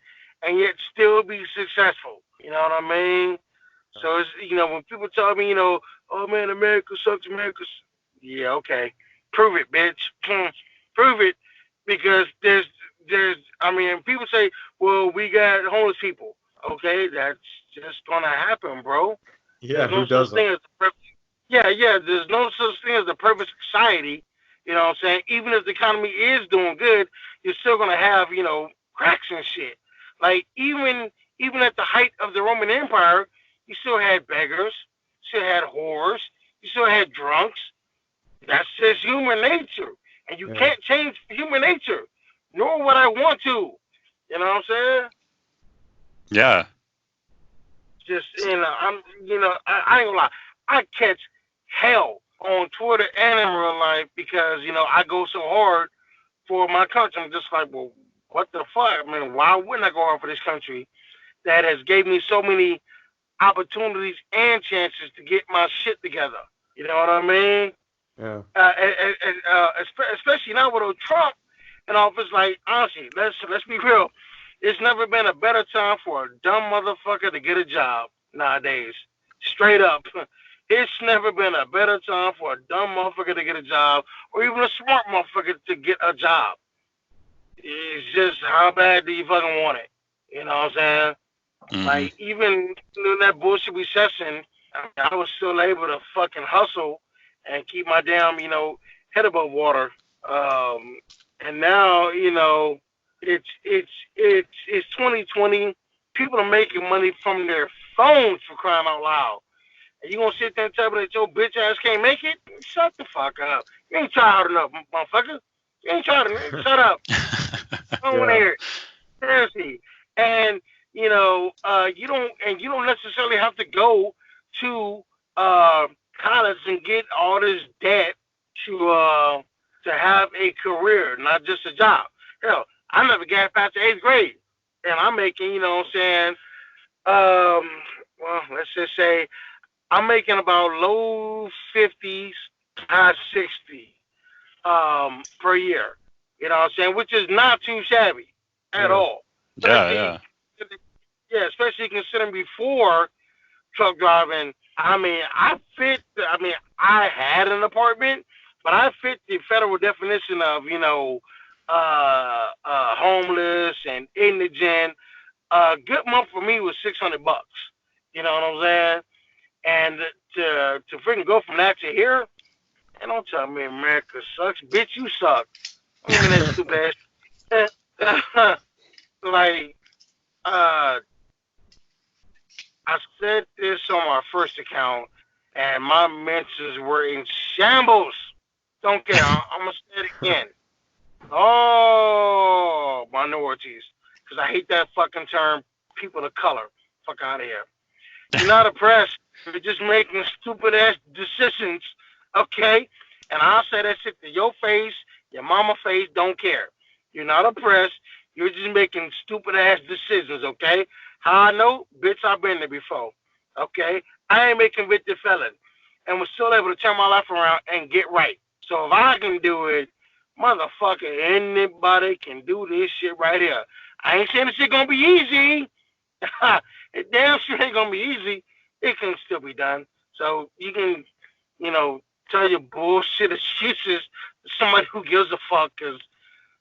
and yet still be successful. You know what I mean? So it's, you know, when people tell me, you know, oh man, America sucks, yeah, okay, prove it, bitch, prove it, because people say, well, we got homeless people. Okay, that's just gonna happen, bro. Yeah, There's who no such doesn't? thing as there's no such thing as the perfect society. You know what I'm saying? Even if the economy is doing good, you're still gonna have, cracks and shit. Like even at the height of the Roman Empire, you still had beggars, you still had whores, you still had drunks. That's just human nature. And you Yeah. can't change human nature. Nor would I want to. You know what I'm saying? Yeah. Just I ain't gonna lie. I catch hell on Twitter and in real life because I go so hard for my country. I'm just like, well, what the fuck? I mean, why wouldn't I go hard for this country that has gave me so many opportunities and chances to get my shit together? You know what I mean? Yeah. Especially now with old Trump in office. Like, honestly, let's be real. It's never been a better time for a dumb motherfucker to get a job nowadays. Straight up. It's never been a better time for a dumb motherfucker to get a job or even a smart motherfucker to get a job. It's just how bad do you fucking want it? You know what I'm saying? Hmm. Like, even in that bullshit recession, I was still able to fucking hustle and keep my damn, head above water. And now, it's 2020. People are making money from their phones for crying out loud. And you gonna sit there and tell me that your bitch ass can't make it? Shut the fuck up. You ain't try hard enough, motherfucker. You ain't tried enough. Shut up. I don't want to Yeah. hear it. Seriously. And you don't necessarily have to go to college and get all this debt to have a career, not just a job. Hell, I never got past the 8th grade, and I'm making, what I'm saying, well, let's just say I'm making about low 50s, high 60 per year. You know what I'm saying, which is not too shabby at Yeah. all. Yeah. Especially considering before truck driving. I had an apartment, but I fit the federal definition of, homeless and indigent. A good month for me was $600. You know what I'm saying? And to freaking go from that to here, and don't tell me America sucks, bitch. You suck. I mean that stupid ass. Like, I said this on my first account, and my mentions were in shambles. Don't care. I'm gonna say it again. Oh, minorities, because I hate that fucking term. People of color. Fuck out of here. You're not oppressed. You're just making stupid ass decisions. Okay? And I'll say that shit to your face, your mama face, don't care. You're not oppressed. You're just making stupid ass decisions, okay? How I know? Bitch, I've been there before. Okay? I ain't a convicted felon. And was still able to turn my life around and get right. So if I can do it, motherfucker, anybody can do this shit right here. I ain't saying this shit gonna be easy. It damn sure ain't gonna be easy. It can still be done. So you can, tell your bullshit excuses to somebody who gives a fuck. Cause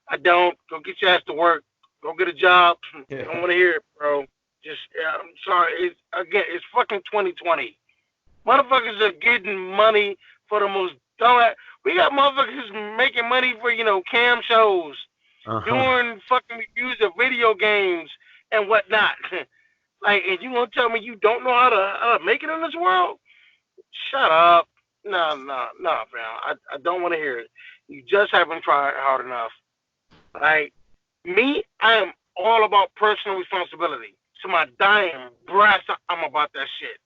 I don't. Go get your ass to work. Go get a job. Yeah. I don't want to hear it, bro. Just, I'm sorry. It's fucking 2020. Motherfuckers are getting money for the most dumb. We got motherfuckers making money for, cam shows, Uh-huh. doing fucking reviews of video games and whatnot. Like, and you gonna tell me you don't know how to make it in this world? Shut up. No, fam. I don't want to hear it. You just haven't tried hard enough. Like, me, I am all about personal responsibility. To my dying breath, I'm about that shit.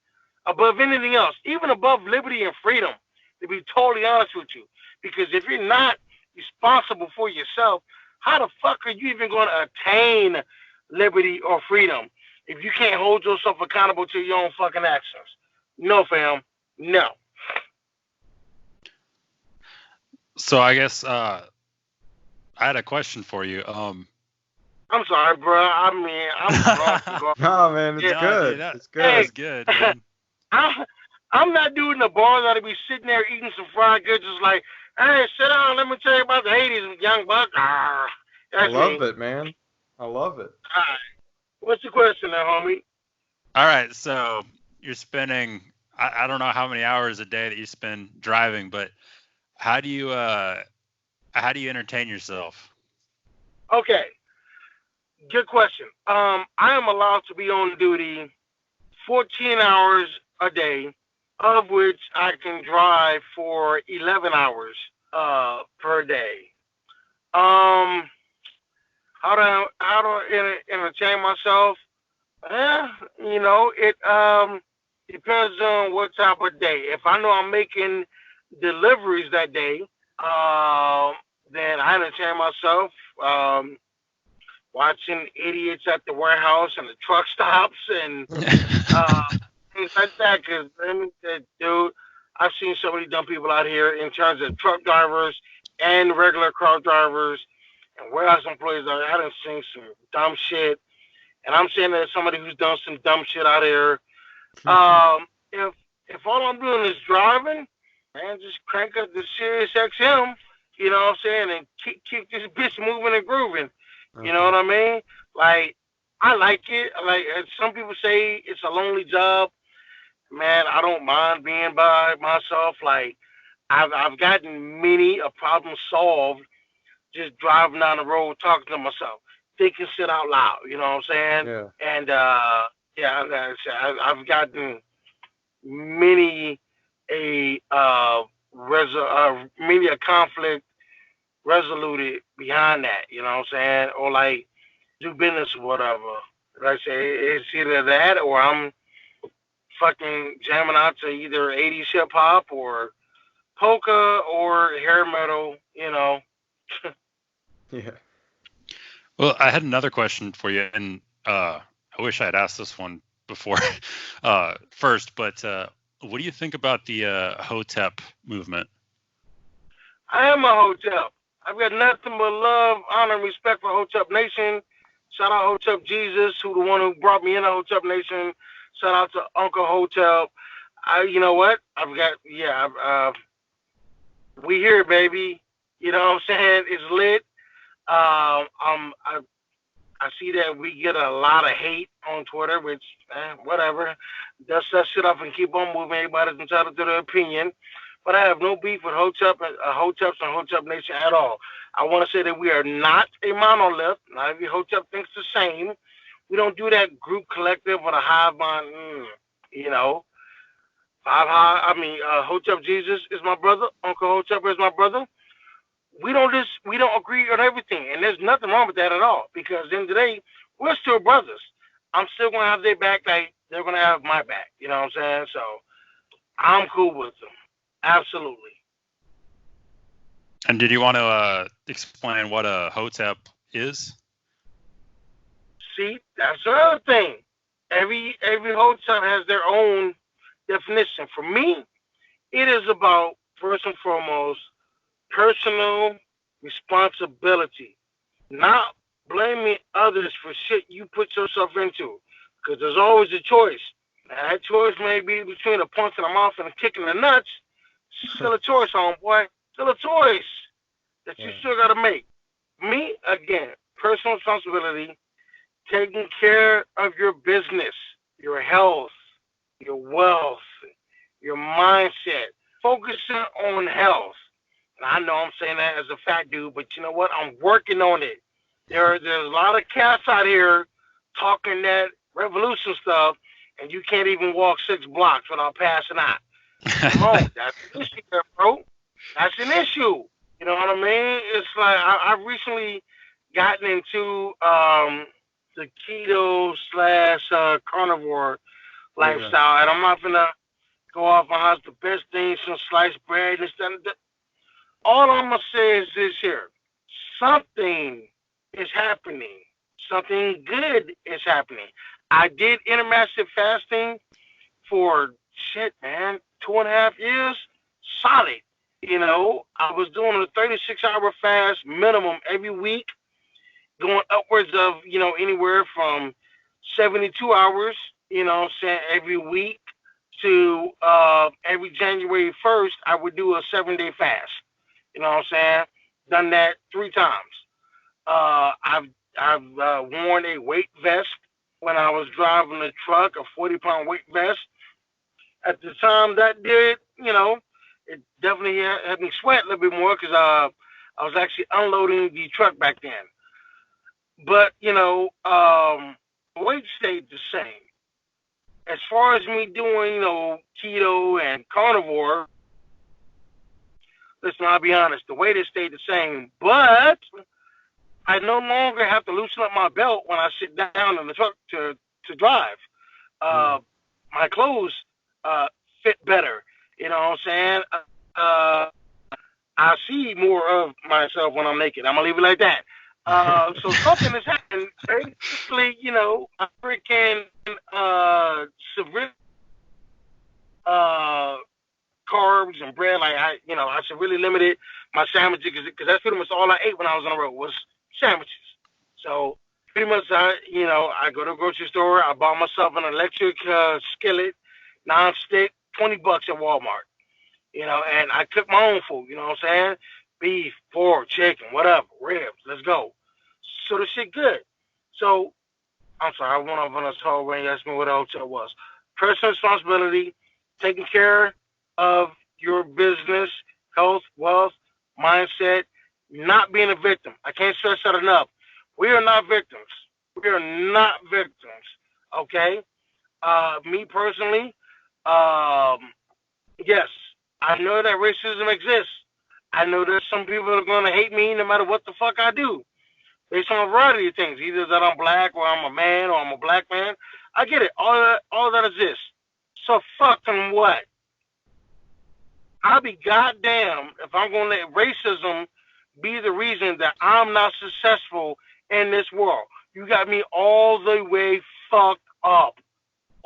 Above anything else, even above liberty and freedom, to be totally honest with you. Because if you're not responsible for yourself, how the fuck are you even going to attain liberty or freedom if you can't hold yourself accountable to your own fucking actions? No, fam. No. So I guess I had a question for you. I'm sorry, bro. I mean, I'm drunk. No, man, it's Yeah. good. That, It's that good. was good, man. I'm not doing the bars that'll be sitting there eating some fried goods just like, hey, sit down, let me tell you about the 80s, young buck. I That's love me. it, man. I love it. All right. What's the question there, homie? All right, so you're spending I don't know how many hours a day that you spend driving, but how do you entertain yourself? Okay. Good question. I am allowed to be on duty 14 hours a day, of which I can drive for 11 hours per day. Um, how do I entertain myself? Eh, it depends on what type of day. If I know I'm making deliveries that day, um, then I entertain myself. Watching idiots at the warehouse and the truck stops and uh, things like that. Because dude, I've seen so many dumb people out here in terms of truck drivers and regular car drivers and warehouse employees. I done seen some dumb shit, and I'm saying that as somebody who's done some dumb shit out here. Um, if all I'm doing is driving, man, just crank up the Sirius XM. You know what I'm saying, and keep this bitch moving and grooving. You know what I mean? Like, I like it. Like, some people say it's a lonely job. Man, I don't mind being by myself. Like, I've gotten many a problem solved just driving down the road talking to myself, thinking shit out loud. You know what I'm saying? Yeah. And yeah, I've gotten many many a conflict resoluted behind that. You know what I'm saying? Or like do business or whatever. Like I say, it's either that or I'm fucking jamming out to either 80s hip hop or polka or hair metal. You know. Yeah. Well, I had another question for you, and I wish I had asked this one before first, but what do you think about the Hotep movement? I am a Hotep. I've got nothing but love, honor, and respect for Hotep Nation. Shout out Hotep Jesus, who the one who brought me into Hotep Nation. Shout out to Uncle Hotep. You know what? We here, baby. You know what I'm saying? It's lit. I see that we get a lot of hate on Twitter, which, whatever. Dust that shit off and keep on moving. Everybody's entitled to their opinion. But I have no beef with Hoteps and Hotep Nation at all. I want to say that we are not a monolith. Not every Hotep thinks the same. We don't do that group collective or the hive mind. You know, Hotep Jesus is my brother. Uncle Hotep is my brother. We don't agree on everything, and there's nothing wrong with that at all. Because at the end of the day, we're still brothers. I'm still gonna have their back, like they're gonna have my back. You know what I'm saying? So I'm cool with them. Absolutely. And did you want to explain what a Hotep is? See, that's the other thing. Every Hotep has their own definition. For me, it is about first and foremost personal responsibility, not blaming others for shit you put yourself into. Because there's always a choice. Now, that choice may be between a punch in the mouth and a kick in the nuts. Still a choice, homeboy. Still a choice that you still got to make. Me, again, personal responsibility, taking care of your business, your health, your wealth, your mindset, focusing on health. And I know I'm saying that as a fat dude, but you know what? I'm working on it. There's a lot of cats out here talking that revolution stuff, and you can't even walk 6 blocks without passing out. Come on, that's an issue there, bro. That's an issue. You know what I mean? It's like I've recently gotten into the keto slash carnivore lifestyle, and I'm not gonna go off on how's the best thing, some sliced bread and stuff. All I'm gonna say is this here: something is happening. Something good is happening. I did intermittent fasting for shit, man, 2.5 years, solid. You know, I was doing a 36-hour fast minimum every week, going upwards of, anywhere from 72 hours, I'm saying, every week to every January 1st, I would do a 7-day fast. You know what I'm saying? Done that 3 times. I've worn a weight vest when I was driving the truck, a 40-pound weight vest. At the time that did, it definitely had me sweat a little bit more because I was actually unloading the truck back then. But, weight stayed the same. As far as me doing, keto and carnivore, listen, I'll be honest, the weight has stayed the same. But I no longer have to loosen up my belt when I sit down in the truck to drive. My clothes fit better. You know what I'm saying? I see more of myself when I'm naked. I'm gonna leave it like that. So something has happened. Basically, I freaking severe carbs and bread. Like I should really limit it. My sandwiches because that's pretty much all I ate when I was on the road was sandwiches. So pretty much I go to the grocery store. I bought myself an electric skillet, non-stick, $20 at Walmart. And I cook my own food, you know what I'm saying? Beef, pork, chicken, whatever, ribs, let's go. So the shit good. So, I'm sorry, I went off on a toll when you asked me what else it was. Personal responsibility, taking care of your business, health, wealth, mindset, not being a victim. I can't stress that enough. We are not victims. We are not victims, okay? Me personally, yes, I know that racism exists. I know there's some people that are going to hate me no matter what the fuck I do. Based on a variety of things. Either that I'm black or I'm a man or I'm a black man. I get it. All that exists. So fucking what? I'll be goddamn if I'm going to let racism be the reason that I'm not successful in this world. You got me all the way fucked up.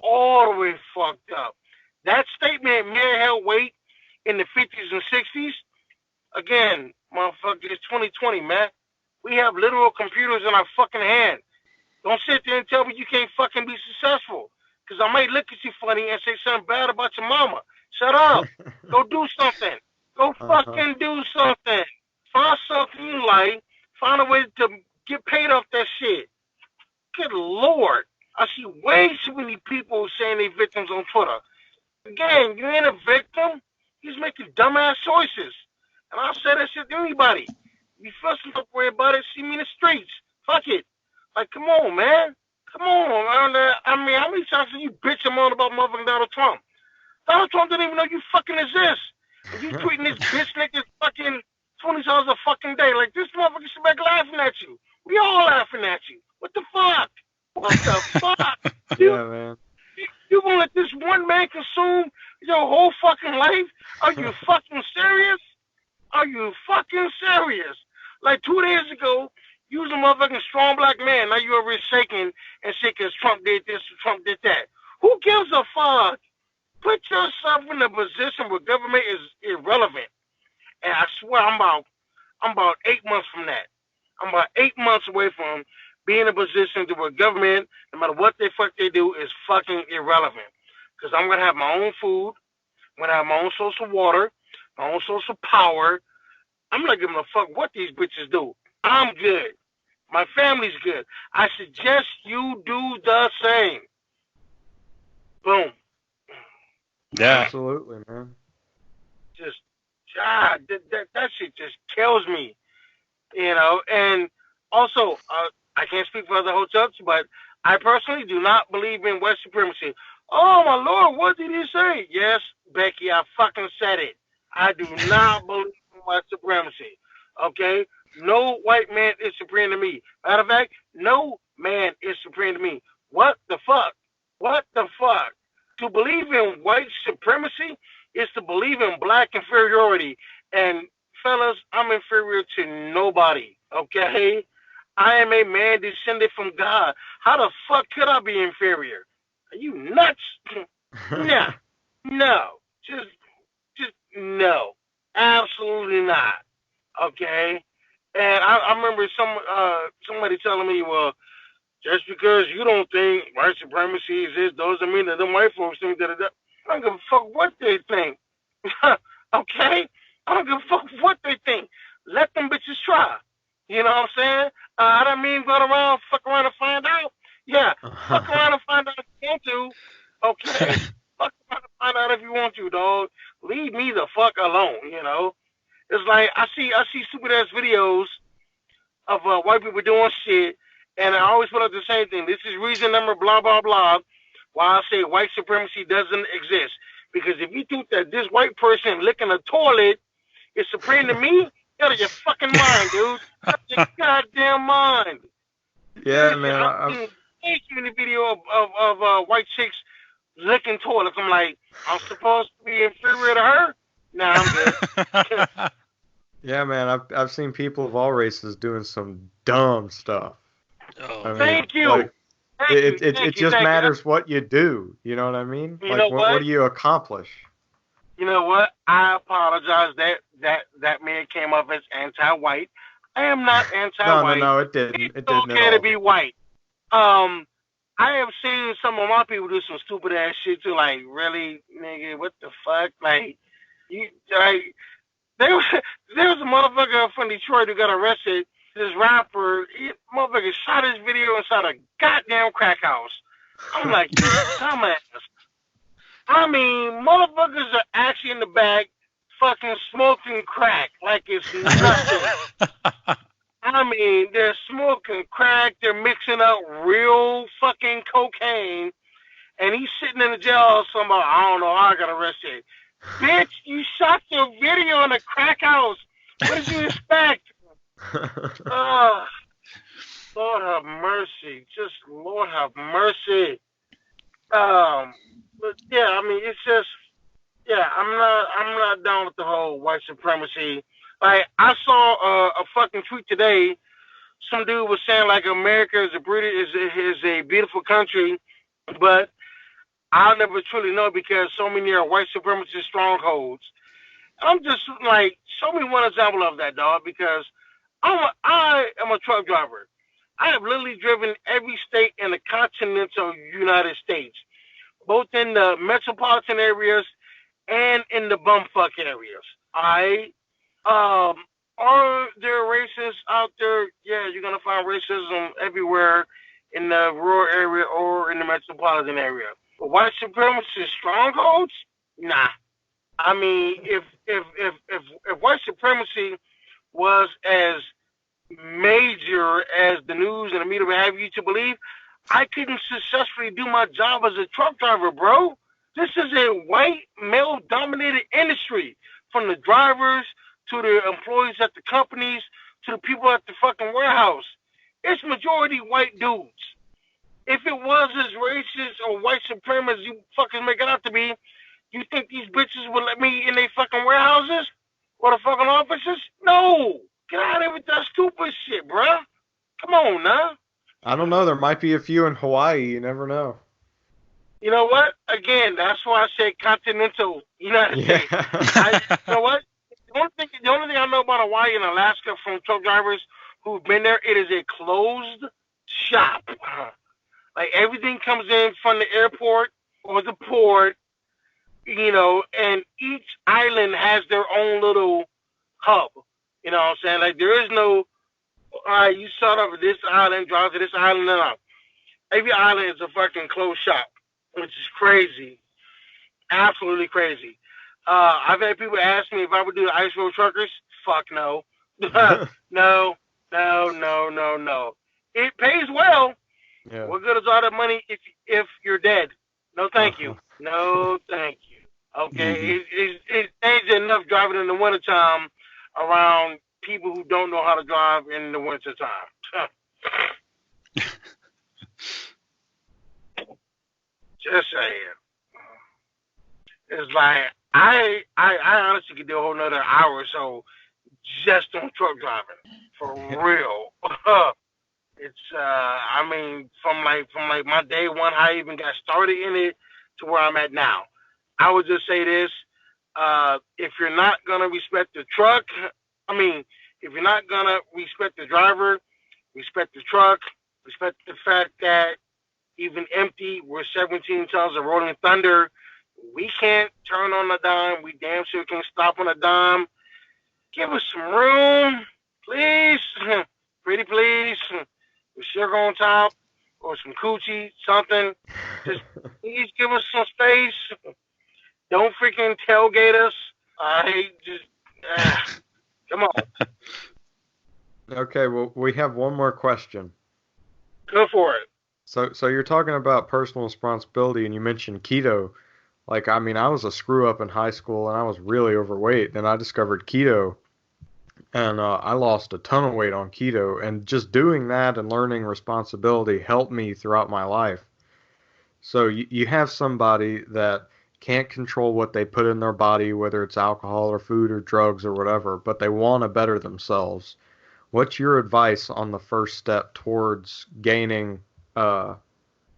All the way fucked up. That statement may have held weight in the 50s and 60s. Again, motherfucker, it's 2020, man. We have literal computers in our fucking hand. Don't sit there and tell me you can't fucking be successful. Because I might look at you funny and say something bad about your mama. Shut up. Go do something. Go fucking do something. Find something you like. Find a way to get paid off that shit. Good Lord. I see way too many people saying they victims on Twitter. Again, you ain't a victim. He's making dumbass choices. And I'll say that shit to anybody. You feel some way about it, see me in the streets. Fuck it. Like, come on, man. Come on, man. I mean, how many times have you bitching on about motherfucking Donald Trump? Donald Trump didn't even know you fucking exist. And you tweeting this bitch nigga fucking 20 times a fucking day. Like, this motherfucker should be laughing at you. We all laughing at you. What the fuck? What the fuck? Yeah, man. You gonna let this one man consume your whole fucking life? Are you fucking serious? Are you fucking serious? Like 2 days ago, you was a motherfucking strong black man. Now you're over shaking and shit because Trump did this, Trump did that. Who gives a fuck? Put yourself in a position where government is irrelevant. And I swear I'm about 8 months from that. I'm about 8 months away from being in a position to where government, no matter what the fuck they do, is fucking irrelevant. Because I'm going to have my own food. I'm going to have my own source of water, my own source of power. I'm not giving a fuck what these bitches do. I'm good. My family's good. I suggest you do the same. Boom. Yeah. Absolutely, man. Just, God, that shit just kills me. And also, I can't speak for other hotels, but I personally do not believe in white supremacy. Oh, my Lord, what did he say? Yes, Becky, I fucking said it. I do not believe in white supremacy. Okay? No white man is supreme to me. Matter of fact, no man is supreme to me. What the fuck? What the fuck? To believe in white supremacy is to believe in black inferiority. And fellas, I'm inferior to nobody. Okay? I am a man descended from God. How the fuck could I be inferior? Are you nuts? No. Just no. Absolutely not. Okay? And I remember somebody telling me, well, just because you don't think white supremacy exists doesn't mean that them white folks think that. I don't give a fuck what they think. Okay? I don't give a fuck what they think. Let them bitches try. You know what I'm saying? mean, go around, fuck around and find out. Yeah, fuck around and find out if you want to. Okay, fuck around and find out if you want to, dog. Leave me the fuck alone. It's like I see stupid ass videos of white people doing shit, and I always put up the same thing. This is reason number blah blah blah why I say white supremacy doesn't exist. Because if you think that this white person licking a toilet is supreme to me, you're out of your fucking mind, dude. Out of your goddamn mind. Yeah, Listen, man. I've seen the video of white chicks licking toilets. I'm like, I'm supposed to be inferior to her? Nah, I'm good. Yeah, man. I've seen people of all races doing some dumb stuff. Oh, I mean, Thank you. like, Thank it you, just thank matters what you do. You know what I mean? You Like, know what what? do you accomplish? You know what? I apologize that man came off as anti-white. I am not anti-white. No, it didn't. It It's didn't at okay to all. be white. I have seen some of my people do some stupid ass shit too. Like, really, nigga, what the fuck? Like, there was a motherfucker from Detroit who got arrested. This rapper, motherfucker shot his video inside a goddamn crack house. I'm like, you dumbass. I mean, motherfuckers are actually in the back fucking smoking crack like it's nothing. I mean, they're smoking crack, they're mixing up real fucking cocaine, and he's sitting in the jail somebody, I don't know how I got arrested. Bitch, you shot your video in a crack house. What did you expect? Lord have mercy. Just Lord have mercy. But yeah, I mean, it's just, yeah, I'm not down with the whole white supremacy. Like, I saw a fucking tweet today. Some dude was saying like America is a beautiful country, but I'll never truly know because so many are white supremacist strongholds. I'm just like, show me one example of that, dog, because I am a truck driver. I have literally driven every state in the continental United States, both in the metropolitan areas and in the bumfuck areas. Are there racists out there? Yeah, you're gonna find racism everywhere in the rural area or in the metropolitan area. But white supremacist strongholds? Nah. I mean, if white supremacy was as major as the news and the media would have you to believe, I couldn't successfully do my job as a truck driver, bro. This is a white, male-dominated industry, from the drivers to the employees at the companies to the people at the fucking warehouse. It's majority white dudes. If it was as racist or white supremacist you fuckers make it out to be, you think these bitches would let me in their fucking warehouses or the fucking offices? No. Get out of here with that stupid shit, bruh. Come on, now. I don't know. There might be a few in Hawaii. You never know. You know what? Again, that's why I say continental United States. You know what? The only thing I know about Hawaii and Alaska from truck drivers who've been there, it is a closed shop. Like, everything comes in from the airport or the port, and each island has their own little hub. You know what I'm saying? Like, there is no, all right, you start off at this island, drive to this island, and up. Every island is a fucking closed shop, which is crazy. Absolutely crazy. I've had people ask me if I would do the Ice Road Truckers. Fuck no. No. It pays well. Yeah. What good is all that money if you're dead? No, thank you. No, thank you. Okay, it's dangerous enough driving in the wintertime around people who don't know how to drive in the wintertime. Just saying. It's like, I honestly could do a whole nother hour or so just on truck driving. For real. It's I mean, from my day one, how I even got started in it to where I'm at now. I would just say this: if you're not gonna respect the truck, if you're not gonna respect the driver, respect the truck, respect the fact that even empty, we're 17 tons of rolling thunder. We can't turn on a dime. We damn sure can't stop on a dime. Give us some room, please, pretty please. with sugar on top or some coochie, something. Just please give us some space. Don't freaking tailgate us. I just, come on. Okay, well, we have one more question. Go for it. So you're talking about personal responsibility, and you mentioned keto. Like, I mean, I was a screw up in high school, and I was really overweight. Then I discovered keto, and I lost a ton of weight on keto. And just doing that and learning responsibility helped me throughout my life. So you have somebody that can't control what they put in their body, whether it's alcohol or food or drugs or whatever, but they want to better themselves. What's your advice on the first step towards gaining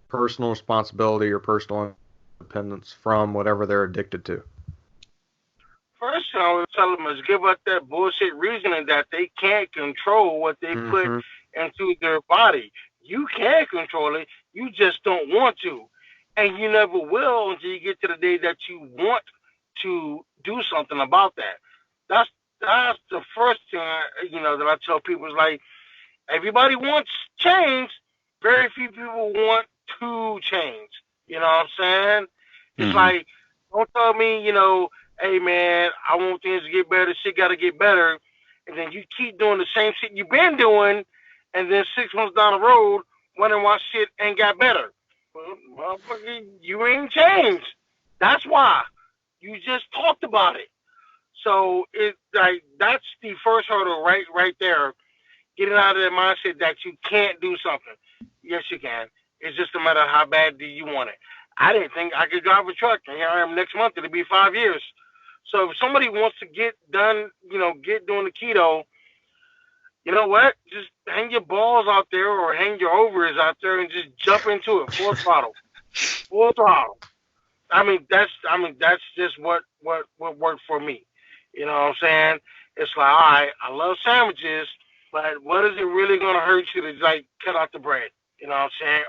personal responsibility or personal independence from whatever they're addicted to? First thing I would tell them is give up that bullshit reasoning that they can't control what they put into their body. You can control it. You just don't want to. And you never will until you get to the day that you want to do something about that. That's the first thing that I tell people is like, everybody wants change. Very few people want to change. You know what I'm saying? It's like, don't tell me, hey man, I want things to get better. Shit got to get better, and then you keep doing the same shit you've been doing, and then 6 months down the road, wondering why shit ain't got better. Well, motherfucker, you ain't changed. That's why. You just talked about it. So that's the first hurdle right there. Getting out of that mindset that you can't do something. Yes, you can. It's just a matter of how bad do you want it. I didn't think I could drive a truck, and here I am next month. It'll be 5 years. So if somebody wants to get done, get doing the keto, you know what? Just hang your balls out there or hang your ovaries out there and just jump into it. Full throttle. Full throttle. I mean, that's just what worked for me. You know what I'm saying? It's like, all right, I love sandwiches, but what is it really going to hurt you to, like, cut out the bread? You know what I'm saying?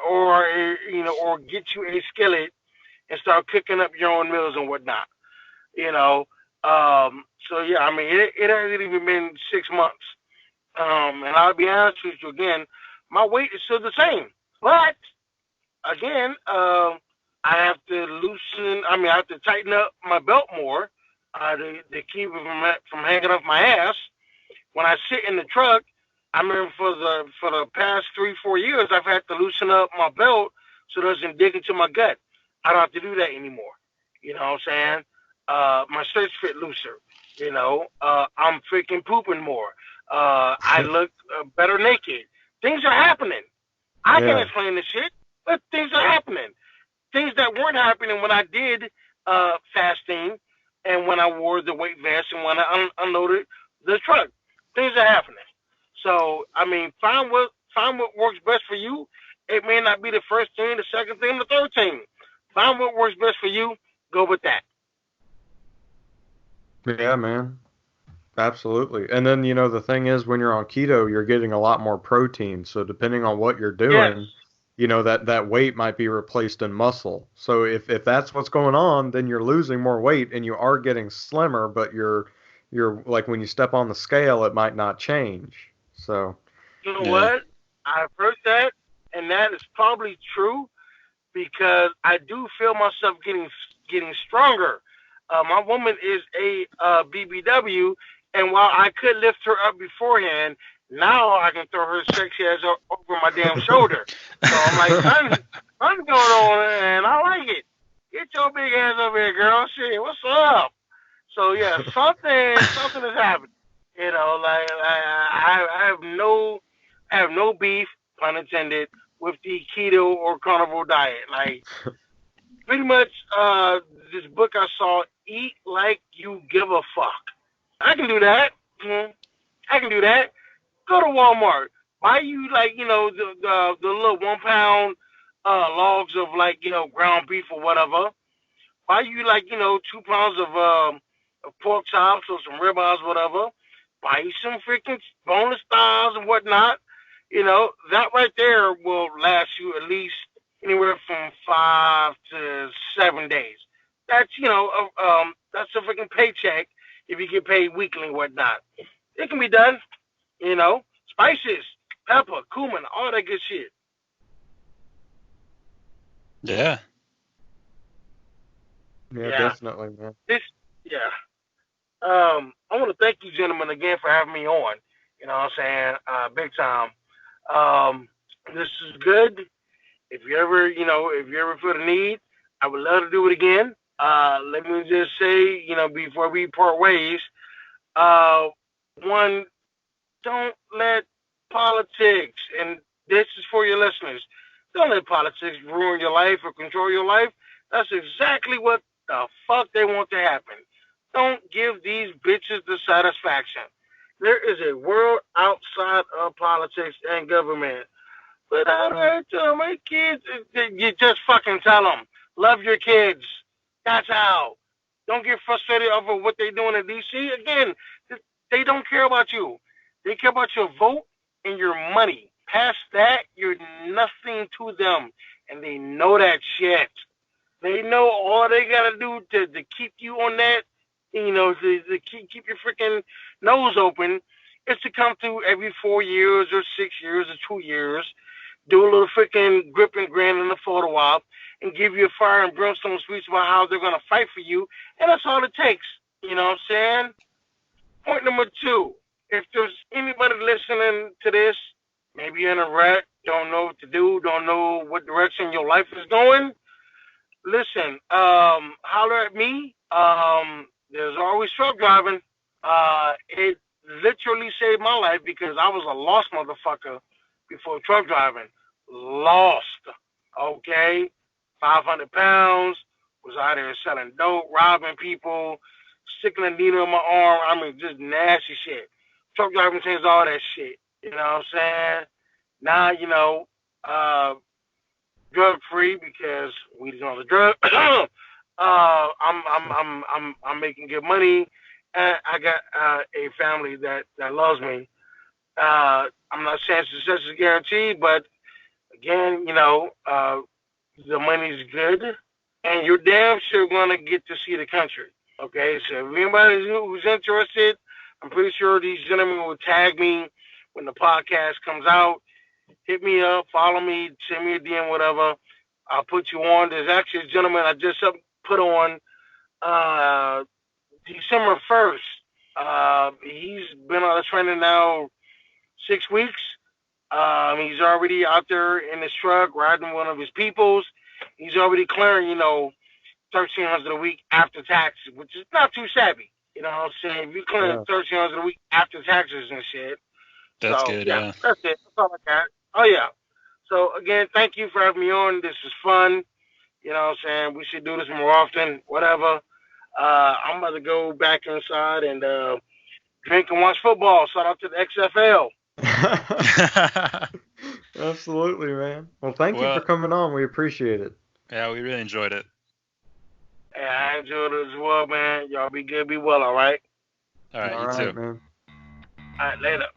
Or get you a skillet and start cooking up your own meals and whatnot. So, yeah, I mean, it hasn't even been 6 months. And I'll be honest with you again, my weight is still the same. But, again, I have to tighten up my belt more to keep it from hanging off my ass. When I sit in the truck, I remember for the past 3-4 years, I've had to loosen up my belt so it doesn't dig into my gut. I don't have to do that anymore. You know what I'm saying? My shirts fit looser. I'm freaking pooping more. I look better naked. Things are happening. I can't explain this shit, but things are happening. Things that weren't happening when I did fasting and when I wore the weight vest and when I unloaded the truck. Things are happening. So, I mean, find what works best for you. It may not be the first thing, the second thing, the third thing. Find what works best for you. Go with that. Yeah, man. Absolutely. And then, the thing is, when you're on keto, you're getting a lot more protein. So depending on what you're doing, that weight might be replaced in muscle. So if that's what's going on, then you're losing more weight and you are getting slimmer, but you're like, when you step on the scale, it might not change. So, you know what? I've heard that, and that is probably true because I do feel myself getting stronger. My woman is a BBW, and while I could lift her up beforehand, now I can throw her sexy ass over my damn shoulder. So I'm like, something's going on, and I like it. Get your big ass over here, girl. Shit, what's up? So yeah, something is happening. I have no beef, pun intended, with the keto or carnivore diet. Like, pretty much, this book I saw, Eat Like You Give a Fuck. I can do that. I can do that. Go to Walmart. Buy you, the little 1 pound logs of, ground beef or whatever. Buy you, 2 pounds of pork chops or some ribeyes, whatever. Buy you some freaking boneless thighs and whatnot. That right there will last you at least anywhere from 5 to 7 days. That's, that's a freaking paycheck if you get paid weekly and whatnot. It can be done, Spices. pepper, cumin, all that good shit. Yeah. Yeah, Yeah. definitely, man. Yeah. I want to thank you, gentlemen, again for having me on. You know what I'm saying? Big time. This is good. If you ever feel the need, I would love to do it again. Let me just say, before we part ways, one, don't let politics, and this is for your listeners, don't let politics ruin your life or control your life. That's exactly what the fuck they want to happen. Don't give these bitches the satisfaction. There is a world outside of politics and government. But I tell my kids, you just fucking tell them, love your kids. That's how. Don't get frustrated over what they're doing in D.C. Again, they don't care about you. They care about your vote and your money. Past that, you're nothing to them. And they know that shit. They know all they gotta do to keep you on that, to keep your freaking nose open is to come through every 4 years or 6 years or 2 years, do a little freaking grip and grin in the photo op, and give you a fire and brimstone speech about how they're gonna fight for you, and that's all it takes. You know what I'm saying? Point number 2, if there's anybody listening to this, maybe you're in a wreck, don't know what to do, don't know what direction your life is going, listen, holler at me. There's always truck driving. It literally saved my life because I was a lost motherfucker before truck driving. Lost. Okay? 500 pounds. Was out there selling dope, robbing people, sticking a needle in my arm. I mean, just nasty shit. Truck driving changed all that shit. You know what I'm saying? Now, drug free because weed is not a drug. I'm making good money. And I got a family that loves me. I'm not saying success is guaranteed, but again, the money's good, and you're damn sure gonna get to see the country. Okay, so if anybody who's interested, I'm pretty sure these gentlemen will tag me when the podcast comes out. Hit me up, follow me, send me a DM, whatever. I'll put you on. There's actually a gentleman I just put on December 1st. He's been on a training now 6 weeks. He's already out there in his truck riding one of his peoples. He's already clearing, $1,300 a week after taxes, which is not too shabby. You know what I'm saying? If you clear $1,300 a week after taxes and shit. That's good, yeah. That's it. That's all I got. Oh, yeah. So, again, thank you for having me on. This is fun. You know what I'm saying? We should do this more often, whatever. I'm about to go back inside and drink and watch football. Shout out to the XFL. Absolutely, man. Well, thank you for coming on. We appreciate it. Yeah, we really enjoyed it. Yeah, I enjoyed it as well, man. Y'all be good, be well, all right? All right, All you right, too. man. All right, later.